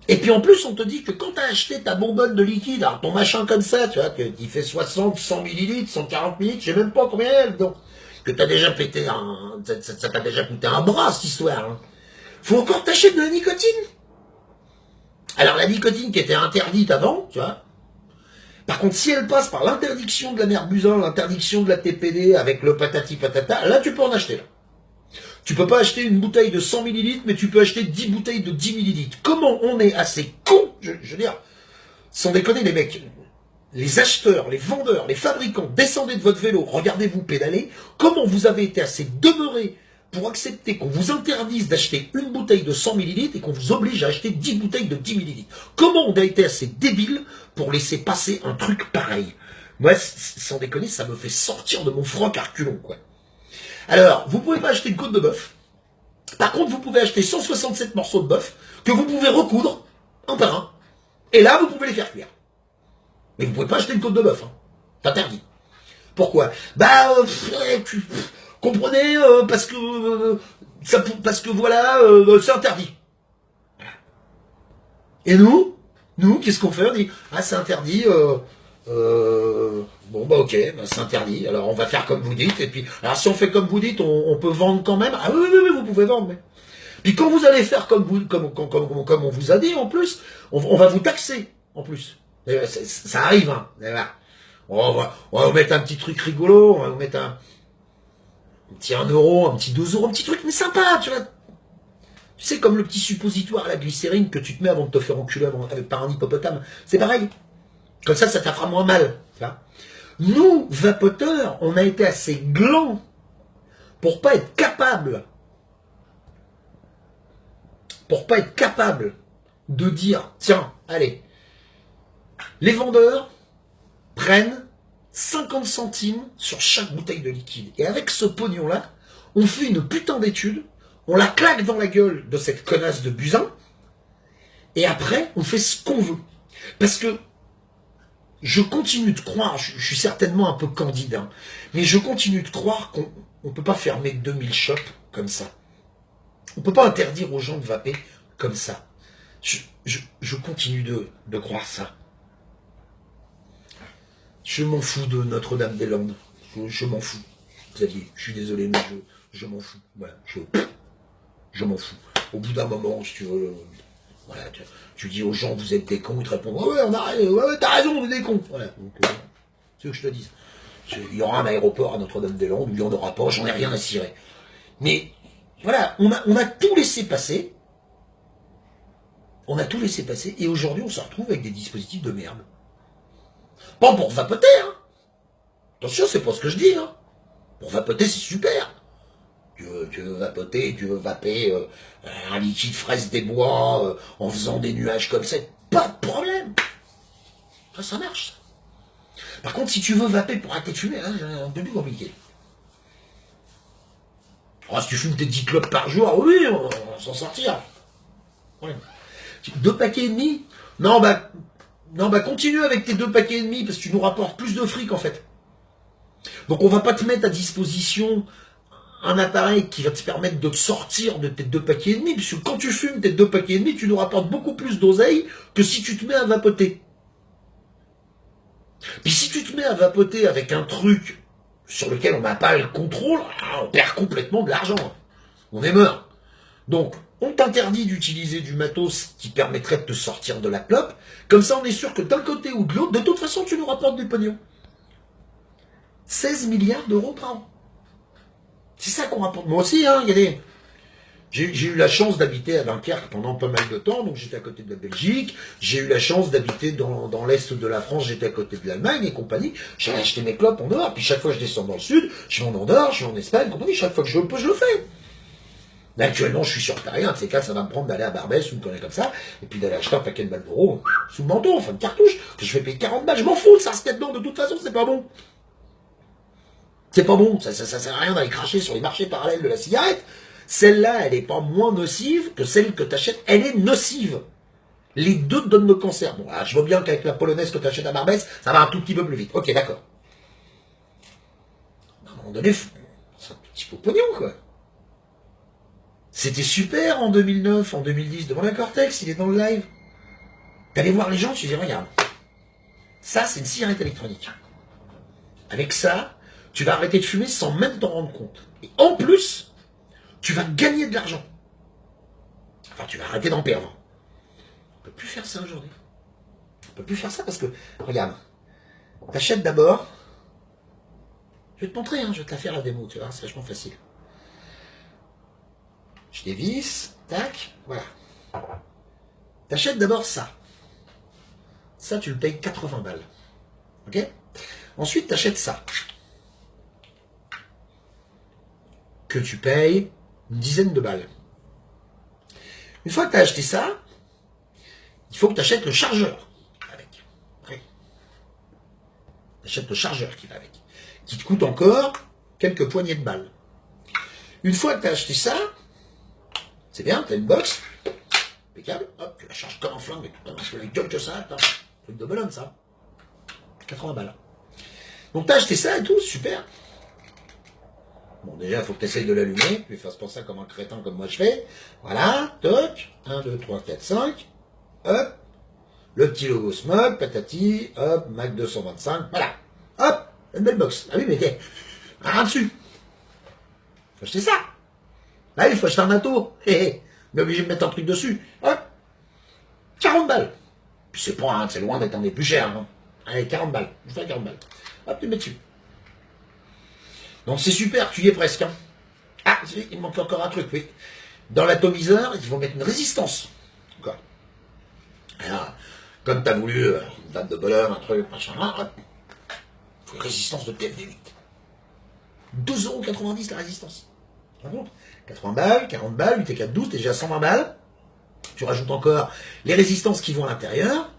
Et puis en plus, on te dit que quand t'as acheté ta bonbonne de liquide, alors ton machin comme ça, tu vois, qui fait 60, 100 millilitres, 140 millilitres, je sais même pas combien elle, donc, que t'as déjà pété ça t'a déjà coûté un bras, cette histoire. Hein. Faut encore t'achètes de la nicotine. Alors la nicotine qui était interdite avant, tu vois. Par contre, si elle passe par l'interdiction de la Merbusan, l'interdiction de la TPD avec le patati patata, là tu peux en acheter là. Tu peux pas acheter une bouteille de 100 millilitres, mais tu peux acheter 10 bouteilles de 10 millilitres. Comment on est assez con, je veux dire, sans déconner les mecs, les acheteurs, les vendeurs, les fabricants, descendez de votre vélo, regardez-vous pédaler, comment vous avez été assez demeurés pour accepter qu'on vous interdise d'acheter une bouteille de 100 millilitres et qu'on vous oblige à acheter 10 bouteilles de 10 millilitres. Comment on a été assez débile pour laisser passer un truc pareil? Moi, sans déconner, ça me fait sortir de mon froc à reculons, quoi. Alors, vous pouvez pas acheter une côte de bœuf. Par contre, vous pouvez acheter 167 morceaux de bœuf que vous pouvez recoudre un par un. Et là, vous pouvez les faire cuire. Mais vous pouvez pas acheter une côte de bœuf. Hein. C'est interdit. Pourquoi? Comprenez, parce que voilà, c'est interdit. Et nous, qu'est-ce qu'on fait? On dit, ah, c'est interdit, bon, bah ok, bah, c'est interdit. Alors on va faire comme vous dites. Et puis, alors si on fait comme vous dites, on peut vendre quand même. Ah oui, vous pouvez vendre. Mais... Puis quand vous allez faire comme on vous a dit, en plus, on va vous taxer, en plus. Ça arrive, hein. On va vous mettre un petit truc rigolo. On va vous mettre un petit 1 euro, un petit 2 euros, un petit truc, mais sympa, tu vois. Tu sais, comme le petit suppositoire à la glycérine que tu te mets avant de te faire enculer par un hippopotame. C'est pareil. Comme ça te fera moins mal. Tu vois. Nous, vapoteurs, on a été assez glands pour pas être capable de dire, tiens, allez, les vendeurs prennent 50 centimes sur chaque bouteille de liquide. Et avec ce pognon-là, on fait une putain d'étude, on la claque dans la gueule de cette connasse de Buzyn, et après, on fait ce qu'on veut. Parce que je continue de croire, je suis certainement un peu candide, hein, mais je continue de croire qu'on ne peut pas fermer 2000 shops comme ça. On ne peut pas interdire aux gens de vaper comme ça. Je continue de croire ça. Je m'en fous de Notre-Dame-des-Landes. Je m'en fous. Xavier, je suis désolé, mais je m'en fous. Voilà, je m'en fous. Au bout d'un moment, si tu veux... Voilà, tu dis aux gens, vous êtes des cons, ils te répondent, ouais, t'as raison, on est des cons. Voilà, donc, c'est ce que je te dis. Il y aura un aéroport à Notre-Dame-des-Landes, ou il n'y en aura pas, j'en ai rien à cirer. Mais, voilà, on a tout laissé passer. On a tout laissé passer, et aujourd'hui, on se retrouve avec des dispositifs de merde. Pas pour vapoter, hein. Attention, c'est pas ce que je dis, hein. Pour vapoter, c'est super. Tu veux vapoter, tu veux vaper un liquide fraise des bois en faisant des nuages comme ça, pas de problème. Ça marche. Ça. Par contre, si tu veux vaper pour arrêter de fumer, hein, c'est un peu plus compliqué. Oh, si tu fumes tes 10 clopes par jour, oui, on va s'en sortir. Ouais. 2 paquets et demi? Non, bah continue avec tes 2 paquets et demi, parce que tu nous rapportes plus de fric, en fait. Donc on va pas te mettre à disposition un appareil qui va te permettre de sortir de tes 2 paquets et demi, puisque quand tu fumes tes 2 paquets et demi, tu nous rapportes beaucoup plus d'oseille que si tu te mets à vapoter. Puis si tu te mets à vapoter avec un truc sur lequel on n'a pas le contrôle, on perd complètement de l'argent. On est mort. Donc, on t'interdit d'utiliser du matos qui permettrait de te sortir de la clope. Comme ça, on est sûr que d'un côté ou de l'autre, de toute façon, tu nous rapportes du pognon. 16 milliards d'euros par an. C'est ça qu'on rapporte. Moi aussi, hein, il y a des... J'ai eu la chance d'habiter à Dunkerque pendant pas mal de temps, donc j'étais à côté de la Belgique. J'ai eu la chance d'habiter dans l'est de la France, j'étais à côté de l'Allemagne et compagnie. J'ai acheté mes clopes en dehors, puis chaque fois que je descends dans le sud, je vais en Andorre, je vais en Espagne, compagnie. Chaque fois que je le peux, je le fais. Là, actuellement, je suis sur Paris, un de ces cas, ça va me prendre d'aller à Barbès ou une connerie comme ça, et puis d'aller acheter un paquet de Marlboro sous le manteau, enfin de cartouche, que je vais payer 40 balles. Je m'en fous, ça reste dedans, de toute façon, c'est pas bon. C'est pas bon, ça sert à rien d'aller cracher sur les marchés parallèles de la cigarette. Celle-là, elle n'est pas moins nocive que celle que tu achètes, elle est nocive. Les deux te donnent le cancer. Bon, alors, je vois bien qu'avec la polonaise que tu achètes à Barbès, ça va un tout petit peu plus vite. Ok, d'accord. À un moment donné, c'est un petit peu pognon, quoi. C'était super en 2009, en 2010, devant la Cortex, il est dans le live. T'allais voir les gens, tu dis, regarde, ça, c'est une cigarette électronique. Avec ça, tu vas arrêter de fumer sans même t'en rendre compte. Et en plus, tu vas gagner de l'argent. Enfin, tu vas arrêter d'en perdre. On peut plus faire ça aujourd'hui. On peut plus faire ça parce que, regarde, t'achètes d'abord. Je vais te montrer, hein, je vais te la faire la démo, tu vois, c'est vachement facile. Je dévisse, tac, voilà. T'achètes d'abord ça. Ça, tu le payes 80 balles. Ok? Ensuite, t'achètes ça. Que tu payes une dizaine de balles. Une fois que tu as acheté ça, il faut que tu achètes le chargeur avec. Oui. Tu achètes le chargeur qui va avec. Qui te coûte encore quelques poignées de balles. Une fois que tu as acheté ça, c'est bien, tu as une box, impeccable, hop, tu la charges comme un flingue, mais tout parce que les gueules que ça, attends, truc de bonhomme ça. 80 balles. Donc tu as acheté ça et tout, super. Bon, déjà, il faut que tu essayes de l'allumer. Tu ne fasses pas ça comme un crétin comme moi je fais. Voilà, toc. 1, 2, 3, 4, 5. Hop. Le petit logo Smog, patati. Hop, Mac 225. Voilà. Hop, une belle box. Ah oui, mais t'es rien dessus. Faut acheter ça. Là, il faut acheter un atto. Mais obligé de mettre un truc dessus. Hop. 40 balles. Puis c'est pas, hein, c'est loin d'être un des plus chers. Hein. Allez, 40 balles. Je fais 40 balles. Hop, tu mets dessus. Donc c'est super, tu y es presque. Hein. Ah, il manque encore un truc, oui. Dans l'atomiseur, il faut mettre une résistance. Quoi. Alors, comme tu as voulu date de bonheur, un truc, machin, là, hop. Faut une résistance de TFD8. 2,90 € la résistance. 80 balles, 40 balles, UT412, t'es déjà à 120 balles. Tu rajoutes encore les résistances qui vont à l'intérieur.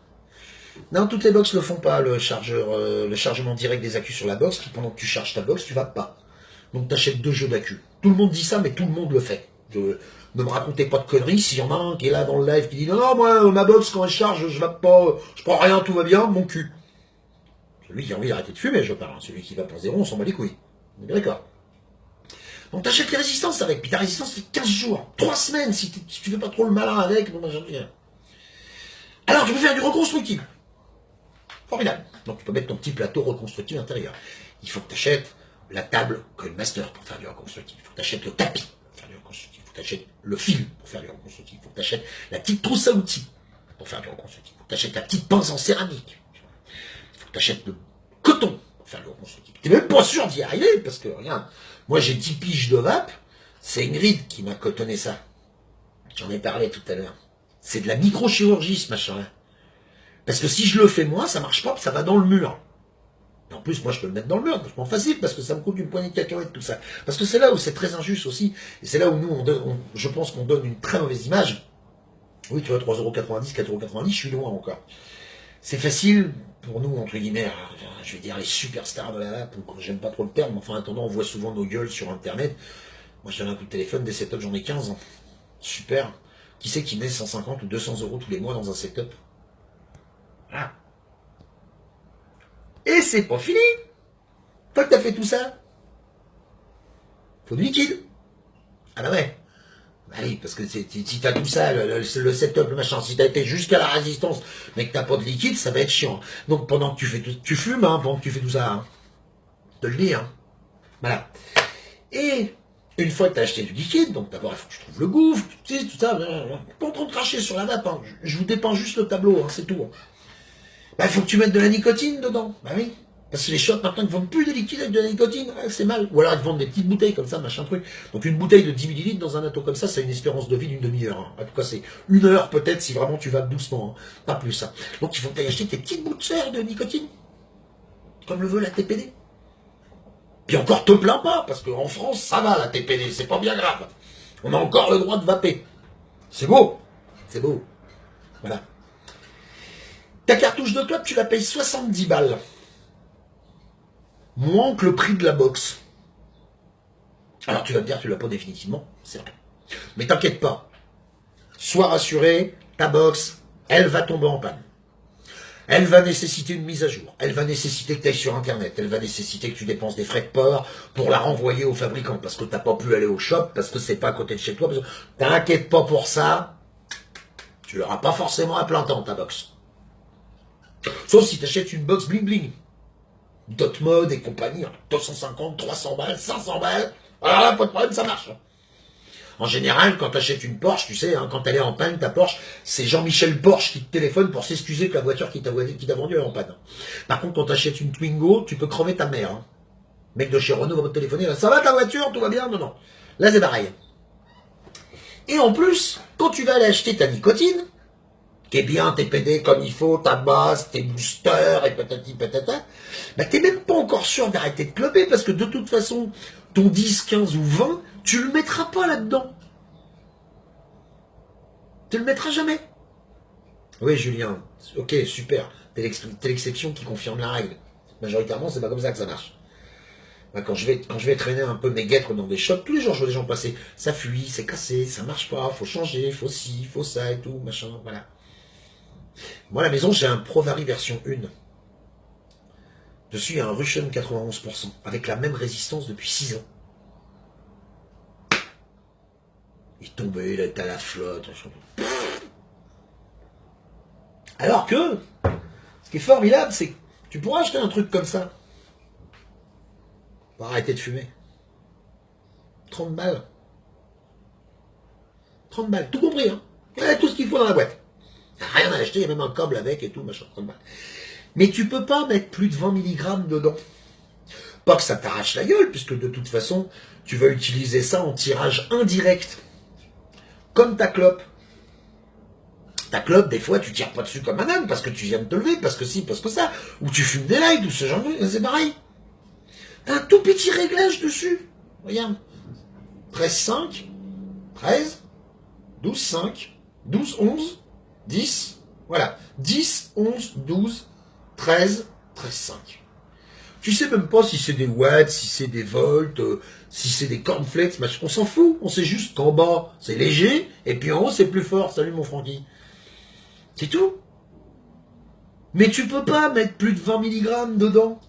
Non, toutes les box ne le font pas, le chargement direct des accus sur la box, qui pendant que tu charges ta box, tu vas pas. Donc tu achètes 2 jeux d'accus. Tout le monde dit ça, mais tout le monde le fait. Ne me racontez pas de conneries, s'il y en a un qui est là dans le live qui dit non, moi, ma box, quand elle charge, je vape pas, je prends rien, tout va bien, mon cul. Celui qui a envie d'arrêter de fumer, je parle. Celui qui va pour zéro, on s'en bat les couilles. On est bien d'accord. Donc t'achètes les résistances avec, puis ta résistance fait 15 jours, 3 semaines, si tu fais pas trop le malin avec, bon, alors tu peux faire du reconstructif. Formidable. Donc tu peux mettre ton petit plateau reconstructif à l'intérieur. Il faut que tu achètes la table Coinmaster pour faire du reconstructif. Il faut que tu achètes le tapis pour faire du reconstructif. Il faut que tu achètes le fil pour faire du reconstructif. Il faut que tu achètes la petite trousse à outils pour faire du reconstructif. Il faut que tu achètes la petite pince en céramique. Il faut que tu achètes le coton pour faire du reconstructif. Tu n'es même pas sûr d'y arriver parce que, regarde, moi j'ai 10 piges de vape, c'est Ingrid qui m'a cotonné ça. J'en ai parlé tout à l'heure. C'est de la microchirurgie ce machin-là. Parce que si je le fais moi, ça marche pas, ça va dans le mur. Et en plus, moi, je peux le mettre dans le mur, je m'en facile, parce que ça me coûte une poignée de cacahuètes, tout ça. Parce que c'est là où c'est très injuste aussi, et c'est là où nous, je pense qu'on donne une très mauvaise image. Oui, tu vois, 3,90 €, 4,90 €, je suis loin encore. C'est facile pour nous, entre guillemets, je vais dire les superstars de la vape, j'aime pas trop le terme, mais enfin, en attendant, on voit souvent nos gueules sur Internet. Moi, je donne un coup de téléphone, des setups, j'en ai 15 ans. Super. Qui c'est qui met 150 ou 200 € tous les mois dans un setup? Voilà. Et c'est pas fini. Toi que t'as fait tout ça, faut du liquide. Ah bah ouais. Bah oui, parce que si t'as tout ça, le setup, le machin, si t'as été jusqu'à la résistance, mais que t'as pas de liquide, ça va être chiant. Donc pendant que tu fais tout, tu fumes, hein, pendant que tu fais tout ça, hein. Je te le dis, hein. Voilà. Et une fois que t'as acheté du liquide, donc d'abord il faut que tu trouves le gouffre, tu sais, tout ça, pas en train de cracher sur la vape, hein. Je vous dépeins juste le tableau, hein, c'est tout. Hein. Bah, il faut que tu mettes de la nicotine dedans. Bah oui. Parce que les shops, maintenant, ils ne vendent plus de liquide avec de la nicotine. Ouais, c'est mal. Ou alors, ils vendent des petites bouteilles comme ça, machin truc. Donc, une bouteille de 10 millilitres dans un atto comme ça, c'est une espérance de vie d'une demi-heure. Hein. En tout cas, c'est 1 heure peut-être si vraiment tu vas doucement. Hein. Pas plus, ça. Donc, il faut que tu ailles acheter tes petites bouteilles de nicotine. Comme le veut la TPD. Puis encore, te plains pas. Parce qu'en France, ça va, la TPD. C'est pas bien grave. On a encore le droit de vaper. C'est beau. C'est beau. Voilà. Ta cartouche de clope, tu la payes 70 balles. Moins que le prix de la box. Alors tu vas me dire, tu l'as pas définitivement, c'est vrai. Mais t'inquiète pas. Sois rassuré, ta box, elle va tomber en panne. Elle va nécessiter une mise à jour. Elle va nécessiter que tu ailles sur Internet. Elle va nécessiter que tu dépenses des frais de port pour la renvoyer au fabricant. Parce que tu n'as pas pu aller au shop, parce que c'est pas à côté de chez toi. T'inquiète pas pour ça. Tu l'auras pas forcément à plein temps, ta box. Sauf si tu achètes une box bling bling. Dot mode et compagnie, 250, 300 balles, 500 balles. Alors là, pas de problème, ça marche. En général, quand tu achètes une Porsche, tu sais, hein, quand elle est en panne, ta Porsche, c'est Jean-Michel Porsche qui te téléphone pour s'excuser que la voiture qui t'a vendu est en panne. Par contre, quand tu achètes une Twingo, tu peux crever ta mère. Hein. Le mec de chez Renault va te téléphoner, ça va ta voiture, tout va bien? Non, non. Là, c'est pareil. Et en plus, quand tu vas aller acheter ta nicotine, qui est bien tes PD comme il faut, ta base, tes boosters, et patati patata, bah t'es même pas encore sûr d'arrêter de cloper, parce que de toute façon, ton 10, 15 ou 20, tu le mettras pas là-dedans. Tu le mettras jamais. Oui, Julien, ok, super, t'es l'exception qui confirme la règle. Majoritairement, c'est pas comme ça que ça marche. Bah, quand je vais traîner un peu mes guêtres dans des shops, tous les jours, je vois des gens passer, ça fuit, c'est cassé, ça marche pas, faut changer, faut ci, faut ça et tout, machin, voilà. Moi, à la maison, j'ai un Provari version 1. Dessus, il y a un Russian 91%, avec la même résistance depuis 6 ans. Il est tombé, il est à la flotte. Alors que, ce qui est formidable, c'est que tu pourras acheter un truc comme ça. Pour arrêter de fumer. 30 balles. 30 balles, tout compris, hein. Il y a tout ce qu'il faut dans la boîte. Il n'y a rien à acheter, il y a même un câble avec et tout, machin, 30 balles. Mais tu peux pas mettre plus de 20 mg dedans. Pas que ça t'arrache la gueule, puisque de toute façon, tu vas utiliser ça en tirage indirect. Comme ta clope. Ta clope, des fois, tu tires pas dessus comme un âne parce que tu viens de te lever, parce que si, parce que ça. Ou tu fumes des lights, ou ce genre de... C'est pareil. T'as un tout petit réglage dessus. Regarde. 13,5, 13, 12,5, 12, 11, 10. Voilà. 10, 11, 12, 13, 13,5. Tu sais même pas si c'est des watts, si c'est des volts, si c'est des cornflakes, machin. On s'en fout. On sait juste qu'en bas, c'est léger, et puis en haut, c'est plus fort. Salut mon Francky. C'est tout. Mais tu peux pas mettre plus de 20 mg dedans.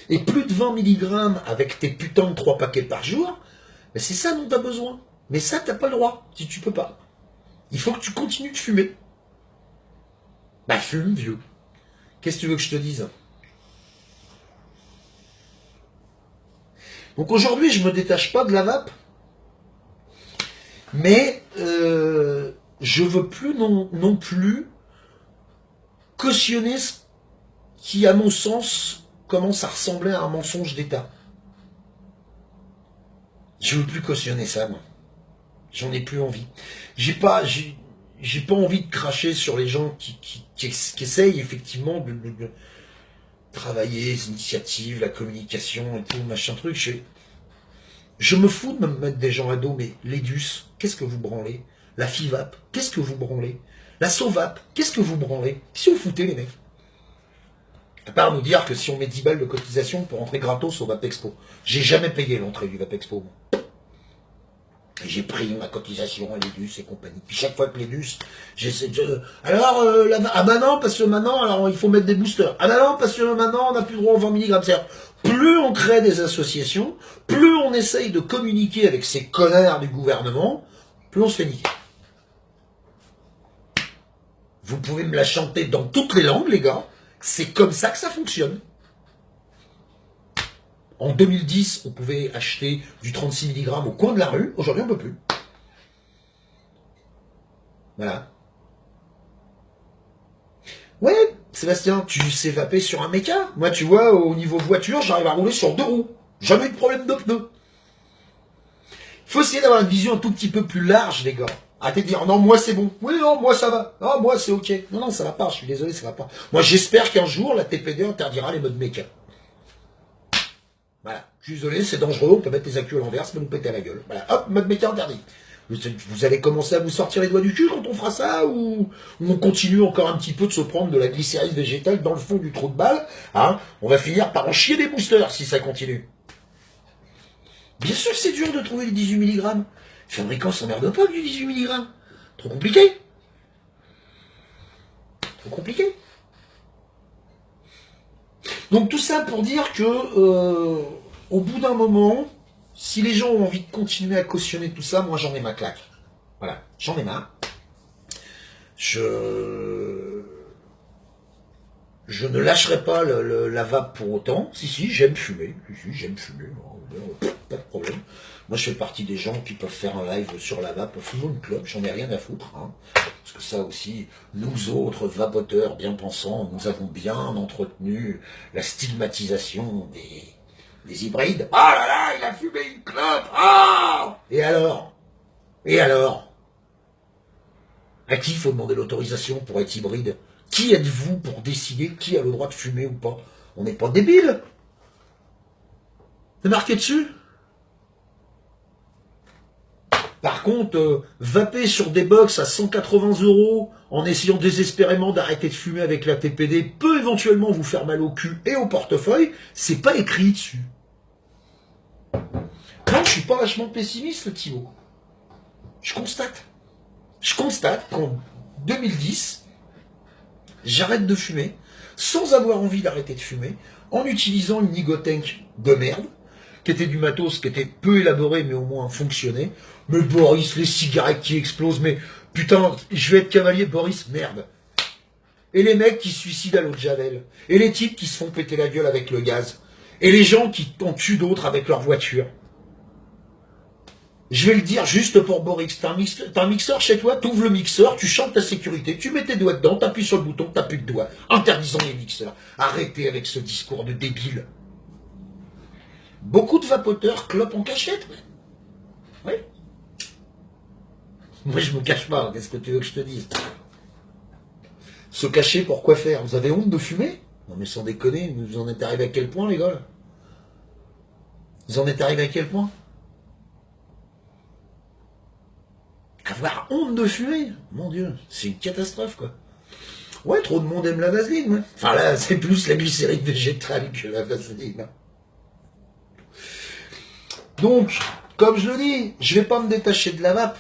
Et plus de 20 mg avec tes putains de 3 paquets par jour, ben c'est ça dont tu as besoin. Mais ça, t'as pas le droit, si tu peux pas. Il faut que tu continues de fumer. Bah fume, vieux. Qu'est-ce que tu veux que je te dise? Donc aujourd'hui, je me détache pas de la vape. Mais je veux plus non plus cautionner ce qui, à mon sens, commence à ressembler à un mensonge d'État. Je veux plus cautionner ça, moi. J'en ai plus envie. J'ai pas envie de cracher sur les gens qui essayent effectivement de travailler les initiatives, la communication et tout, machin truc. Je me fous de me mettre des gens à dos, mais l'EDUS, qu'est-ce que vous branlez? La FIVAP, qu'est-ce que vous branlez? La SOVAP, qu'est-ce que vous branlez? Si vous foutez, les mecs. À part nous dire que si on met 10 balles de cotisation pour entrer gratos au VAPEXPO. J'ai jamais payé l'entrée du VAPEXPO. J'ai pris ma cotisation à l'EDUS et compagnie. Puis chaque fois que l'EDUS, j'essaie de... Alors, ah bah non, parce que maintenant, alors il faut mettre des boosters. Ah bah non, parce que maintenant, on n'a plus droit aux 20 mg. C'est-à-dire, plus on crée des associations, plus on essaye de communiquer avec ces connards du gouvernement, plus on se fait niquer. Vous pouvez me la chanter dans toutes les langues, les gars. C'est comme ça que ça fonctionne. En 2010, on pouvait acheter du 36 mg au coin de la rue. Aujourd'hui, on ne peut plus. Voilà. Ouais, Sébastien, tu sais vaper sur un méca. Moi, tu vois, au niveau voiture, j'arrive à rouler sur 2 roues. Jamais eu de problème de pneus. Il faut essayer d'avoir une vision un tout petit peu plus large, les gars. Arrêtez de dire, non, moi c'est bon. Oui, non, moi ça va. Non, moi c'est ok. Non, non, ça va pas. Je suis désolé, ça va pas. Moi, j'espère qu'un jour, la TPD interdira les modes méca. Voilà. Je suis désolé, c'est dangereux. On peut mettre les accus à l'envers, ça peut nous péter à la gueule. Voilà. Hop, mode méca interdit. Vous allez commencer à vous sortir les doigts du cul quand on fera ça, ou on continue encore un petit peu de se prendre de la glycérine végétale dans le fond du trou de balle, hein? On va finir par en chier des boosters si ça continue. Bien sûr que c'est dur de trouver les 18 mg. Les fabricants s'emmerdent pas du 18 mg. Trop compliqué. Trop compliqué. Donc tout ça pour dire que au bout d'un moment, si les gens ont envie de continuer à cautionner tout ça, moi j'en ai ma claque. Voilà, j'en ai marre. Je ne lâcherai pas la vape pour autant. Si, j'aime fumer. Si, j'aime fumer. Pas de problème. Moi, je fais partie des gens qui peuvent faire un live sur la vape. Fumons une clope, j'en ai rien à foutre. Hein. Parce que ça aussi, nous autres vapoteurs bien pensants, nous avons bien entretenu la stigmatisation des hybrides. Ah là là, il a fumé une clope. Ah! Et alors? À qui il faut demander l'autorisation pour être hybride? Qui êtes-vous pour décider qui a le droit de fumer ou pas? On n'est pas débiles. C'est marqué dessus. Par contre, vaper sur des box à 180 € en essayant désespérément d'arrêter de fumer avec la TPD peut éventuellement vous faire mal au cul et au portefeuille, c'est pas écrit dessus. Non, je suis pas vachement pessimiste, Thibaut. Je constate qu'en 2010, j'arrête de fumer sans avoir envie d'arrêter de fumer en utilisant une Nigotank de merde, qui était du matos, qui était peu élaboré, mais au moins fonctionnait. Mais Boris, les cigarettes qui explosent, mais putain, je vais être cavalier, Boris, merde. Et les mecs qui se suicident à l'eau de Javel. Et les types qui se font péter la gueule avec le gaz. Et les gens qui en tuent d'autres avec leur voiture. Je vais le dire juste pour Boris, t'as un mixeur chez toi, t'ouvres le mixeur, tu chantes ta sécurité, tu mets tes doigts dedans, t'appuies sur le bouton, t'as plus de doigts. Interdisons les mixeurs. Arrêtez avec ce discours de débile. Beaucoup de vapoteurs clopent en cachette. Oui. Moi, je me cache pas. Qu'est-ce que tu veux que je te dise? Se cacher pour quoi faire? Vous avez honte de fumer? Non mais sans déconner, vous en êtes arrivé à quel point les gars? Vous en êtes arrivé à quel point? Avoir honte de fumer? Mon Dieu, c'est une catastrophe quoi. Ouais, trop de monde aime la vaseline. Ouais. Enfin là, c'est plus la glycérine végétale que la vaseline. Donc, comme je le dis, je vais pas me détacher de la vape.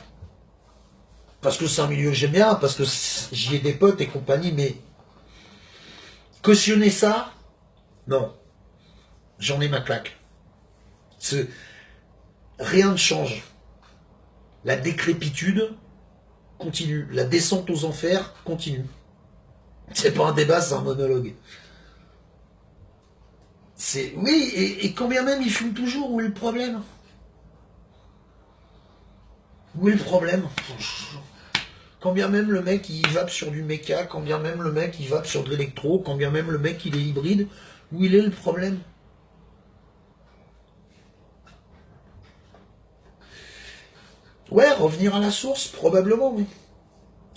Parce que c'est un milieu que j'aime bien, parce que j'y ai des potes et compagnie, mais cautionner ça, non. J'en ai ma claque. Rien ne change. La décrépitude continue. La descente aux enfers continue. C'est pas un débat, c'est un monologue. Oui, et quand bien même il fume toujours, où est le problème? Où est le problème? Quand bien même le mec il vape sur du méca, quand bien même le mec il vape sur de l'électro, quand bien même le mec il est hybride, où il est le problème? Ouais, revenir à la source, probablement, oui.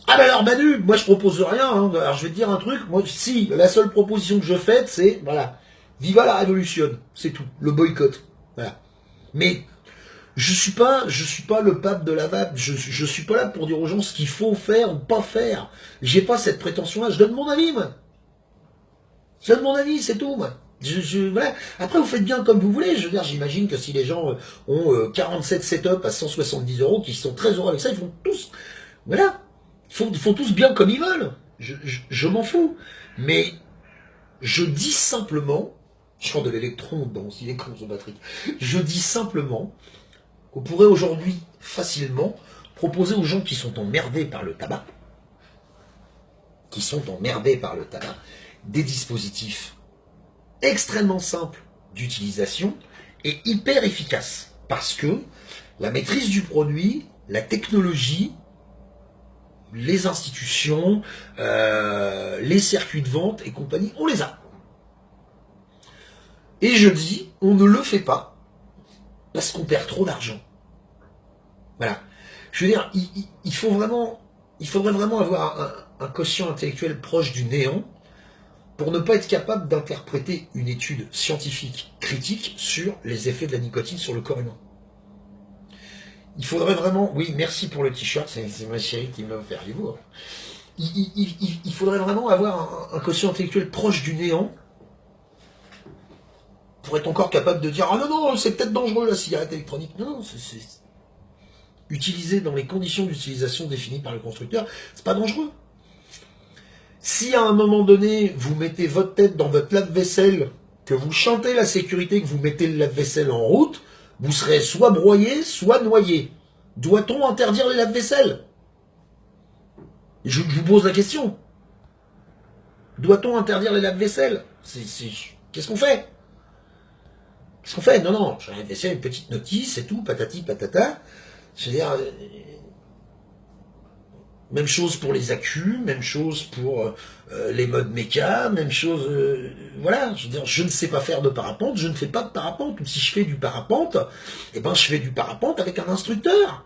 Ah ben alors Manu, moi je propose rien, hein. Alors je vais te dire un truc, moi si, la seule proposition que je fais, c'est, voilà, viva la révolution, c'est tout, le boycott, voilà. Mais je suis pas le pape de la vape, je suis pas là pour dire aux gens ce qu'il faut faire ou pas faire. J'ai pas cette prétention-là, je donne mon avis, moi. Je donne mon avis, c'est tout, moi. Voilà. Après, vous faites bien comme vous voulez. Je veux dire, j'imagine que si les gens ont 47 setups à 170 euros, qui sont très heureux avec ça, ils font tous, voilà, ils font tous bien comme ils veulent. Je m'en fous. Mais je dis simplement, je prends de l'électron dans il est con ce batterie. Je dis simplement qu'on pourrait aujourd'hui facilement proposer aux gens qui sont emmerdés par le tabac, des dispositifs extrêmement simples d'utilisation et hyper efficaces. Parce que la maîtrise du produit, la technologie, les institutions, les circuits de vente et compagnie, on les a. Et je dis, on ne le fait pas parce qu'on perd trop d'argent. Voilà. Je veux dire, il faudrait vraiment avoir un quotient intellectuel proche du néant pour ne pas être capable d'interpréter une étude scientifique critique sur les effets de la nicotine sur le corps humain. Il faudrait vraiment... Oui, merci pour le t-shirt, c'est ma chérie qui m'a offert du bourg. Il faudrait vraiment avoir un quotient intellectuel proche du néant pour être encore capable de dire « Ah non, non, c'est peut-être dangereux la cigarette électronique. » Non, c'est utilisé dans les conditions d'utilisation définies par le constructeur, c'est pas dangereux. Si à un moment donné, vous mettez votre tête dans votre lave-vaisselle, que vous chantez la sécurité, que vous mettez le lave-vaisselle en route, vous serez soit broyé, soit noyé. Doit-on interdire les lave-vaisselle? Je vous pose la question. Doit-on interdire les lave-vaisselle? Qu'est-ce qu'on fait? Qu'est-ce qu'on fait? Non, non, j'ai lave-vaisselle, une petite notice, c'est tout, patati patata. Je veux dire... Même chose pour les accus, même chose pour les modes méca, même chose... voilà, je veux dire, je ne sais pas faire de parapente, je ne fais pas de parapente. Ou si je fais du parapente, eh ben je fais du parapente avec un instructeur.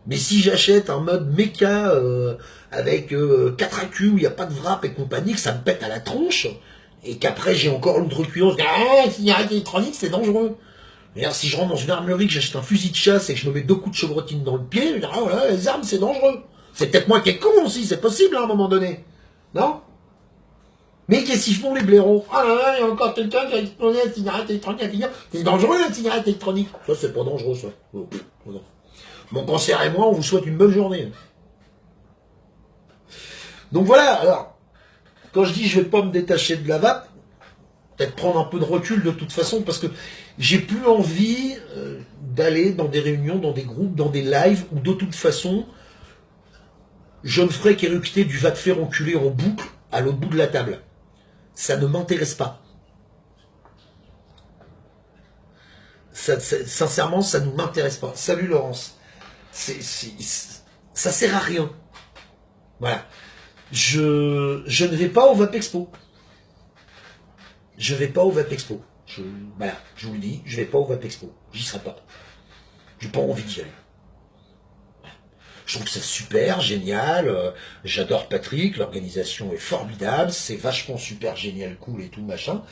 Mais si j'achète un mode méca avec 4 accus où il n'y a pas de wrap et compagnie, que ça me pète à la tronche, et qu'après j'ai encore l'outrecuidance, ah, cigarette électronique, c'est dangereux. Si je rentre dans une armurerie, que j'achète un fusil de chasse et que je me mets 2 coups de chevrotine dans le pied, je dis, ah voilà, les armes c'est dangereux. C'est peut-être moi qui est con aussi, c'est possible à un moment donné. Non? Mais qu'est-ce qu'ils font les blaireaux? Ah là là, il y a encore quelqu'un qui a explosé la cigarette électronique à finir. C'est dangereux la cigarette électronique. Ça c'est pas dangereux ça. Oh, non. Mon cancer et moi, on vous souhaite une bonne journée. Donc voilà, alors, quand je dis je vais pas me détacher de la vape, peut-être prendre un peu de recul de toute façon, parce que j'ai plus envie d'aller dans des réunions, dans des groupes, dans des lives, où de toute façon, je ne ferai qu'éructer du va te faire enculer en boucle à l'autre bout de la table. Ça ne m'intéresse pas. Sincèrement, ça ne m'intéresse pas. Salut Laurence. Ça sert à rien. Voilà. Je ne vais pas au Vape Expo. Je vais pas au Vape Expo. Voilà, je vous le dis, je vais pas au Vape Expo. J'y serai pas. J'ai pas envie d'y aller. Je trouve ça super, génial. J'adore Patrick, l'organisation est formidable, c'est vachement super génial, cool et tout, machin.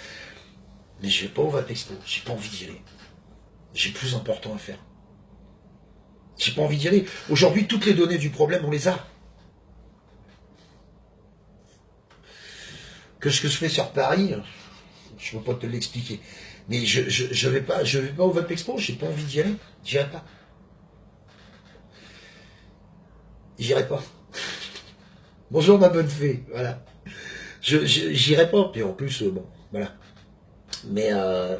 Mais je vais pas au Vape Expo, j'ai pas envie d'y aller. J'ai plus important à faire. J'ai pas envie d'y aller. Aujourd'hui, toutes les données du problème, on les a. Que ce que je fais sur Paris, je peux pas te l'expliquer. Mais je vais pas au Vape Expo, j'ai pas envie d'y aller. J'irai pas. J'irai pas. Bonjour ma bonne fée, voilà. J'irai pas. Puis en plus, bon, voilà. Mais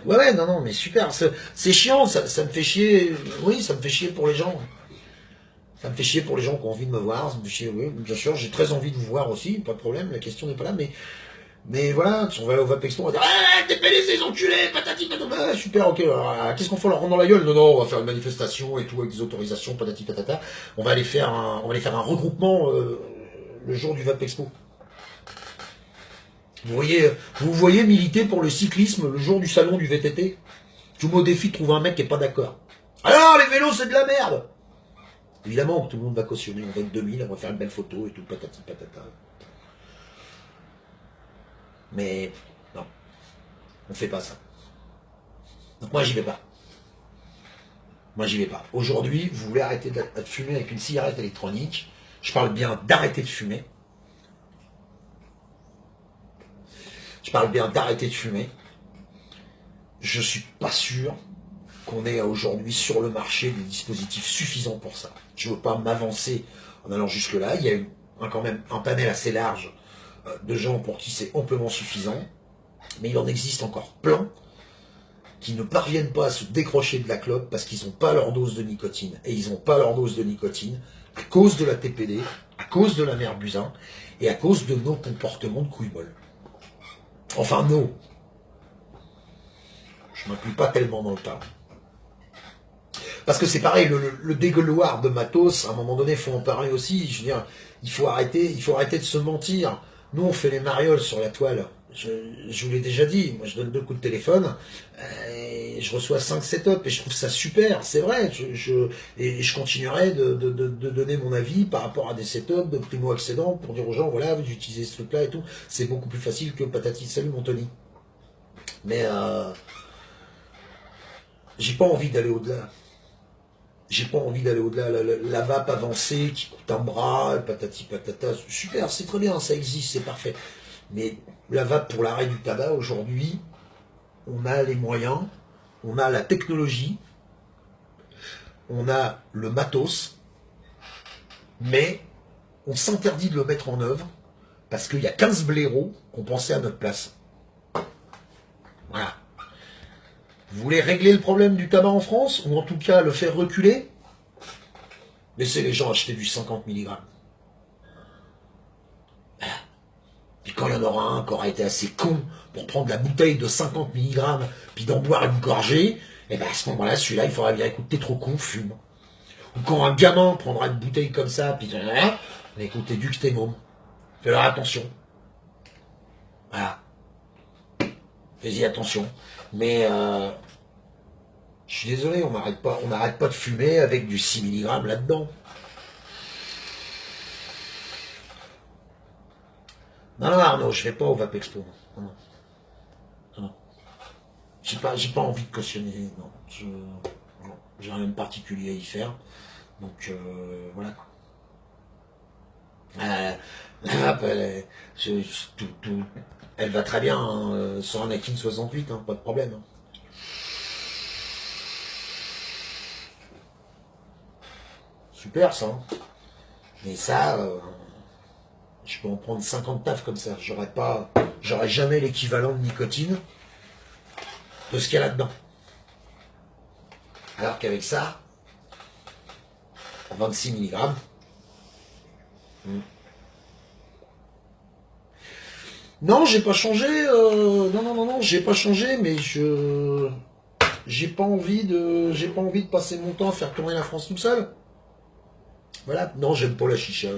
ouais, non, mais super. C'est chiant, ça me fait chier. Oui, ça me fait chier pour les gens. Ça me fait chier pour les gens qui ont envie de me voir. Ça me fait chier, oui, bien sûr, j'ai très envie de vous voir aussi, pas de problème, la question n'est pas là, mais voilà, si on va aller au Vape Expo, on va dire ah, t'es pédé ces enculés, patati patata, super, ok, alors, qu'est-ce qu'on fait, leur rendre dans la gueule? Non, on va faire une manifestation et tout, avec des autorisations, patati patata. On va aller faire un regroupement le jour du Vape Expo. Vous voyez militer pour le cyclisme le jour du salon du VTT? Je vous mets au défi de trouver un mec qui est pas d'accord. Alors, les vélos, c'est de la merde! Évidemment, tout le monde va cautionner, on va être 2000, on va faire une belle photo et tout, patati patata. Mais, non, on fait pas ça. Donc moi, j'y vais pas. Moi, j'y vais pas. Aujourd'hui, vous voulez arrêter de fumer avec une cigarette électronique. Je parle bien d'arrêter de fumer. Je parle bien d'arrêter de fumer. Je suis pas sûr qu'on ait aujourd'hui sur le marché des dispositifs suffisants pour ça. Je veux pas m'avancer en allant jusque-là. Il y a quand même un panel assez large de gens pour qui c'est amplement suffisant. Mais il en existe encore plein qui ne parviennent pas à se décrocher de la clope parce qu'ils n'ont pas leur dose de nicotine. Et ils n'ont pas leur dose de nicotine à cause de la TPD, à cause de la merbusin et à cause de nos comportements de couille-molle. Enfin, non. Je ne m'inclus pas tellement dans le tas. Parce que c'est pareil, le dégueuloir de matos, à un moment donné, il faut en parler aussi. Je veux dire, il faut arrêter de se mentir. Nous, on fait les marioles sur la toile. Je vous l'ai déjà dit, moi je donne 2 coups de téléphone, et je reçois 5 setups, et je trouve ça super, c'est vrai, et je continuerai de donner mon avis par rapport à des setups de primo-accédants, pour dire aux gens, voilà, vous utilisez ce truc-là et tout, c'est beaucoup plus facile que patati, salut mon Tony. Mais j'ai pas envie d'aller au-delà. J'ai pas envie d'aller au-delà. La vape avancée qui coûte un bras, patati patata, super, c'est très bien, ça existe, c'est parfait. Mais la vape pour l'arrêt du tabac, aujourd'hui, on a les moyens, on a la technologie, on a le matos, mais on s'interdit de le mettre en œuvre parce qu'il y a 15 blaireaux qui ont pensé à notre place. Voilà. Vous voulez régler le problème du tabac en France, ou en tout cas le faire reculer? Laissez les gens acheter du 50 mg. Puis quand il y en aura un qui aura été assez con pour prendre la bouteille de 50 mg, puis d'en boire une gorgée, et bien à ce moment-là, celui-là, il faudra bien écouter, t'es trop con, fume. Ou quand un gamin prendra une bouteille comme ça, puis écoutez, éduque tes mômes. Fais-leur attention. Voilà. Fais-y attention. Mais je suis désolé, on n'arrête pas de fumer avec du 6 mg là-dedans. Non, Arnaud, je vais pas au Vape Expo. Non. J'ai pas envie de cautionner. Non, j'ai rien de particulier à y faire. Donc voilà. La vape, elle va très bien sur un Akin 68, hein, pas de problème. Hein. Super ça. Hein. Mais ça, je peux en prendre 50 tafs comme ça. J'aurais jamais l'équivalent de nicotine de ce qu'il y a là-dedans. Alors qu'avec ça, 26 mg. Non, j'ai pas changé. Non, j'ai pas changé, mais j'ai pas envie de passer mon temps à faire tourner la France tout seul. Voilà. Non, j'aime pas la chicha.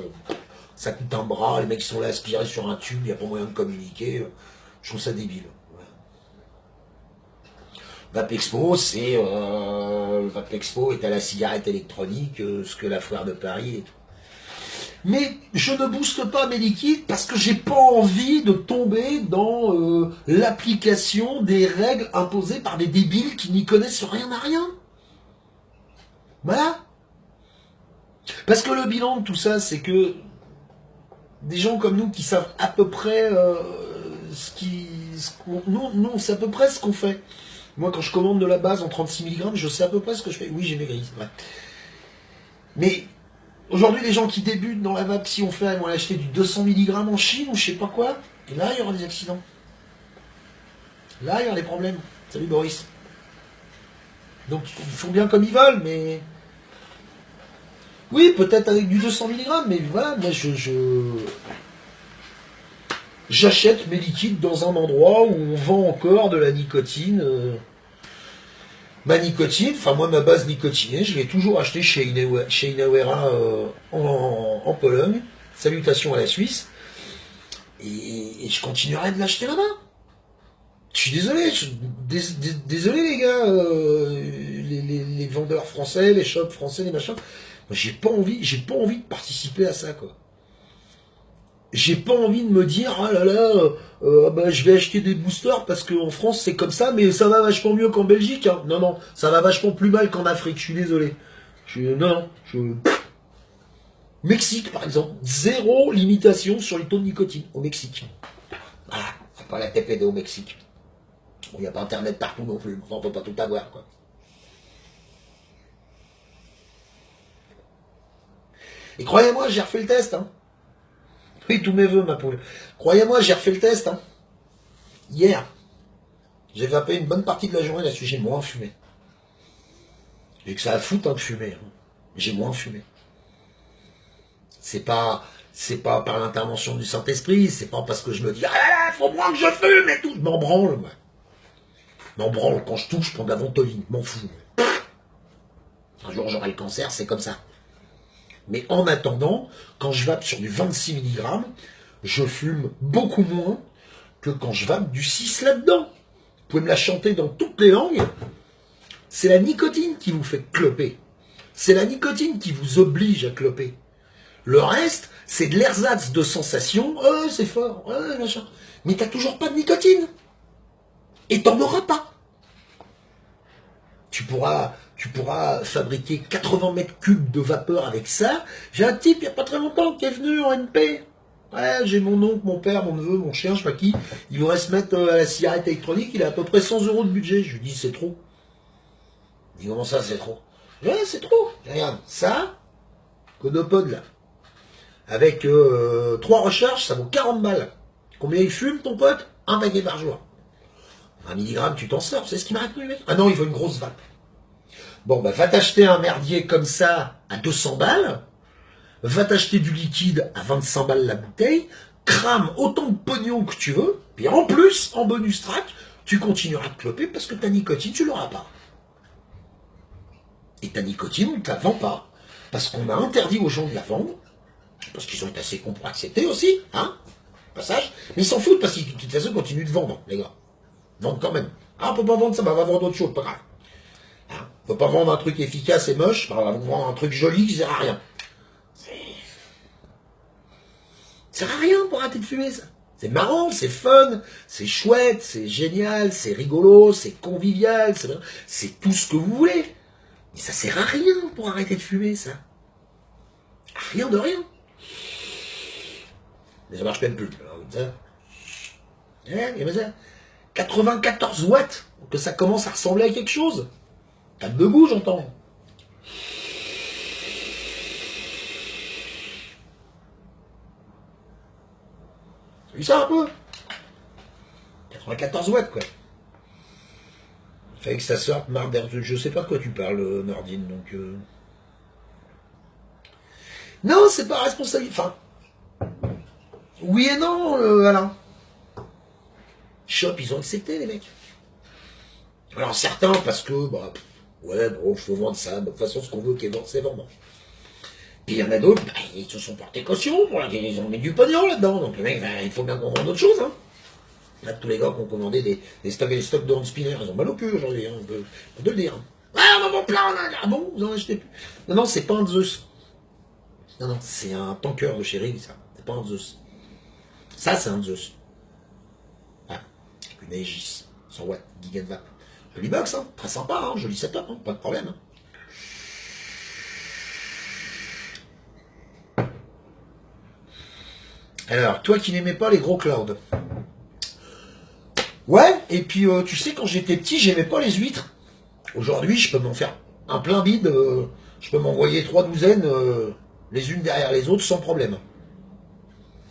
Ça coûte un bras, les mecs sont là aspirés sur un tube, il n'y a pas moyen de communiquer. Je trouve ça débile. Voilà. Vape Expo, Vape Expo est à la cigarette électronique, ce que la foire de Paris est. Mais je ne booste pas mes liquides parce que j'ai pas envie de tomber dans l'application des règles imposées par des débiles qui n'y connaissent rien à rien. Voilà. Parce que le bilan de tout ça, c'est que des gens comme nous qui savent à peu près nous, on sait à peu près ce qu'on fait. Moi, quand je commande de la base en 36 mg, je sais à peu près ce que je fais. Oui, j'ai maigri, c'est vrai. Mais aujourd'hui, les gens qui débutent dans la vape, si on fait, ils vont acheter du 200 mg en Chine ou je sais pas quoi. Et là, il y aura des accidents. Là, il y aura des problèmes. Salut Boris. Donc, ils font bien comme ils veulent, mais... Oui, peut-être avec du 200 mg, mais voilà, moi, j'achète mes liquides dans un endroit où on vend encore de la nicotine. Ma nicotine, enfin moi ma base nicotinée, je l'ai toujours acheté chez Inawera en Pologne. Salutations à la Suisse. Et je continuerai de l'acheter là-bas. Je suis désolé, désolé les gars, les vendeurs français, les shops français, les machins. Moi, j'ai pas envie de participer à ça, quoi. J'ai pas envie de me dire, ah là là, bah, je vais acheter des boosters parce qu'en France c'est comme ça, mais ça va vachement mieux qu'en Belgique. Hein. Non, non, ça va vachement plus mal qu'en Afrique, je suis désolé. Mexique par exemple, 0 limitation sur les taux de nicotine au Mexique. Voilà, c'est pas la TPD au Mexique. Bon, il n'y a pas internet partout non plus, enfin, on peut pas tout avoir, quoi. Et croyez-moi, j'ai refait le test, hein. Oui, tous mes voeux, ma poule. Croyez-moi, j'ai refait le test. Hein. Hier, j'ai vapé une bonne partie de la journée là-dessus. J'ai moins fumé. J'ai que ça à foutre hein, de fumer. Hein. J'ai moins fumé. C'est pas par l'intervention du Saint-Esprit. C'est pas parce que je me dis ah, faut moins que je fume et tout. Je m'en branle, moi. Je m'en branle. Quand je touche, je prends de la ventoline. Je m'en fous. Un jour, j'aurai le cancer, c'est comme ça. Mais en attendant, quand je vape sur du 26 mg, je fume beaucoup moins que quand je vape du 6 là-dedans. Vous pouvez me la chanter dans toutes les langues. C'est la nicotine qui vous fait cloper. C'est la nicotine qui vous oblige à cloper. Le reste, c'est de l'ersatz de sensation. Oh, c'est fort. Oh, machin. Mais t'as toujours pas de nicotine. Et t'en auras pas. Tu pourras fabriquer 80 mètres cubes de vapeur avec ça. J'ai un type, il n'y a pas très longtemps, qui est venu en MP. Ouais, j'ai mon oncle, mon père, mon neveu, mon chien, je sais pas qui. Il voudrait se mettre à la cigarette électronique. Il a à peu près 100 € de budget. Je lui dis, c'est trop. Il dit, comment ça, c'est trop? Ouais, c'est trop. Regarde, ça, Codopod, là. Avec 3 recharges, ça vaut 40 balles. Combien il fume, ton pote? Un paquet par jour. 1 milligramme, tu t'en sors. C'est ce qu'il m'a répondu, mec. Ah non, il veut une grosse vape. Bon, bah, va t'acheter un merdier comme ça à 200 balles, va t'acheter du liquide à 25 balles la bouteille, crame autant de pognon que tu veux, puis en plus, en bonus track, tu continueras de cloper parce que ta nicotine, tu l'auras pas. Et ta nicotine, on ne te la vend pas. Parce qu'on a interdit aux gens de la vendre, parce qu'ils ont été assez cons pour accepter aussi, hein, passage, mais ils s'en foutent parce qu'ils, de toute façon, continuent de vendre, les gars. Vendent quand même. Ah, on peut pas vendre ça, bah, on va vendre autre chose, pas grave. Hein, on peut pas vendre un truc efficace et moche, bah, on va vendre un truc joli qui sert à rien. Ça sert à rien pour arrêter de fumer, ça. C'est marrant, c'est fun, c'est chouette, c'est génial, c'est rigolo, c'est convivial, c'est tout ce que vous voulez. Mais ça sert à rien pour arrêter de fumer, ça. Rien de rien. Mais ça marche même plus. Alors, comme ça. Et ben ça. 94 watts, que ça commence à ressembler à quelque chose. Calme debout, j'entends. T'as vu ça un peu? 94 watts, quoi. Fallait que ça sorte, marre. Je sais pas de quoi tu parles, Nordine, donc... Non, c'est pas responsable. Enfin... Oui et non, Alain. Shop, ils ont accepté, les mecs. Alors, certains, parce que, bah... Ouais, bon, faut vendre ça. De toute façon, ce qu'on veut qu'il vende, c'est vendre. Puis il y en a d'autres, bah, ils se sont portés caution, pour laquelle ils ont mis du pognon là-dedans. Donc les mecs, bah, il faut bien qu'on vende autre chose. Hein. Là, tous les gars qui ont commandé des stocks et des stocks de hand spinner, ils ont mal au cul aujourd'hui, hein, on peut le dire. Ah, on en vend plein, là. Ah bon, vous en achetez plus? Non, non, c'est pas un Zeus. Non, non, c'est un tanker de chez Ring, ça. C'est pas un Zeus. Ça, c'est un Zeus. Ah, une Aegis, 100 watts, Gigawatt. Joli box, hein, très sympa, hein, joli setup, hein, pas de problème. Hein. Alors, toi qui n'aimais pas les gros clouds. Ouais, et puis tu sais, quand j'étais petit, j'aimais pas les huîtres. Aujourd'hui, je peux m'en faire un plein bide, je peux m'envoyer 3 douzaines, les unes derrière les autres, sans problème.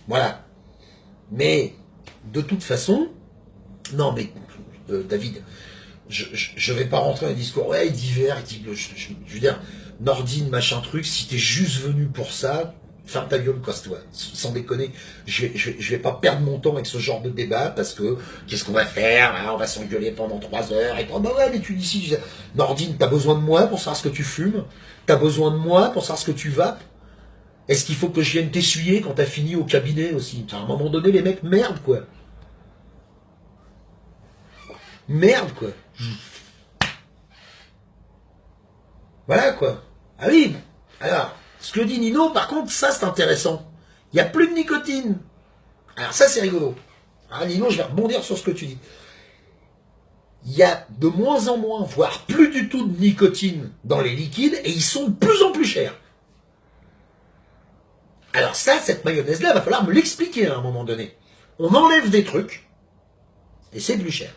Voilà. Mais, de toute façon, non mais, David, je vais pas rentrer dans les discours, ouais, d'hiver, je veux dire, Nordine, machin truc, si t'es juste venu pour ça, ferme ta gueule, casse-toi. Sans déconner, je vais pas perdre mon temps avec ce genre de débat, parce que, qu'est-ce qu'on va faire, hein, on va s'engueuler pendant 3 heures, et toi, bah ouais, mais tu dis si, Nordine, t'as besoin de moi pour savoir ce que tu fumes, t'as besoin de moi pour savoir ce que tu vapes, est-ce qu'il faut que je vienne t'essuyer quand t'as fini au cabinet aussi? À un moment donné, les mecs, merde, quoi. Merde, quoi. Voilà, quoi. Ah oui, alors, ce que dit Nino, par contre, ça, c'est intéressant. Il n'y a plus de nicotine. Alors ça, c'est rigolo. Ah, Nino, je vais rebondir sur ce que tu dis. Il y a de moins en moins, voire plus du tout de nicotine dans les liquides, et ils sont de plus en plus chers. Alors ça, cette mayonnaise-là, il va falloir me l'expliquer à un moment donné. On enlève des trucs, et c'est plus cher.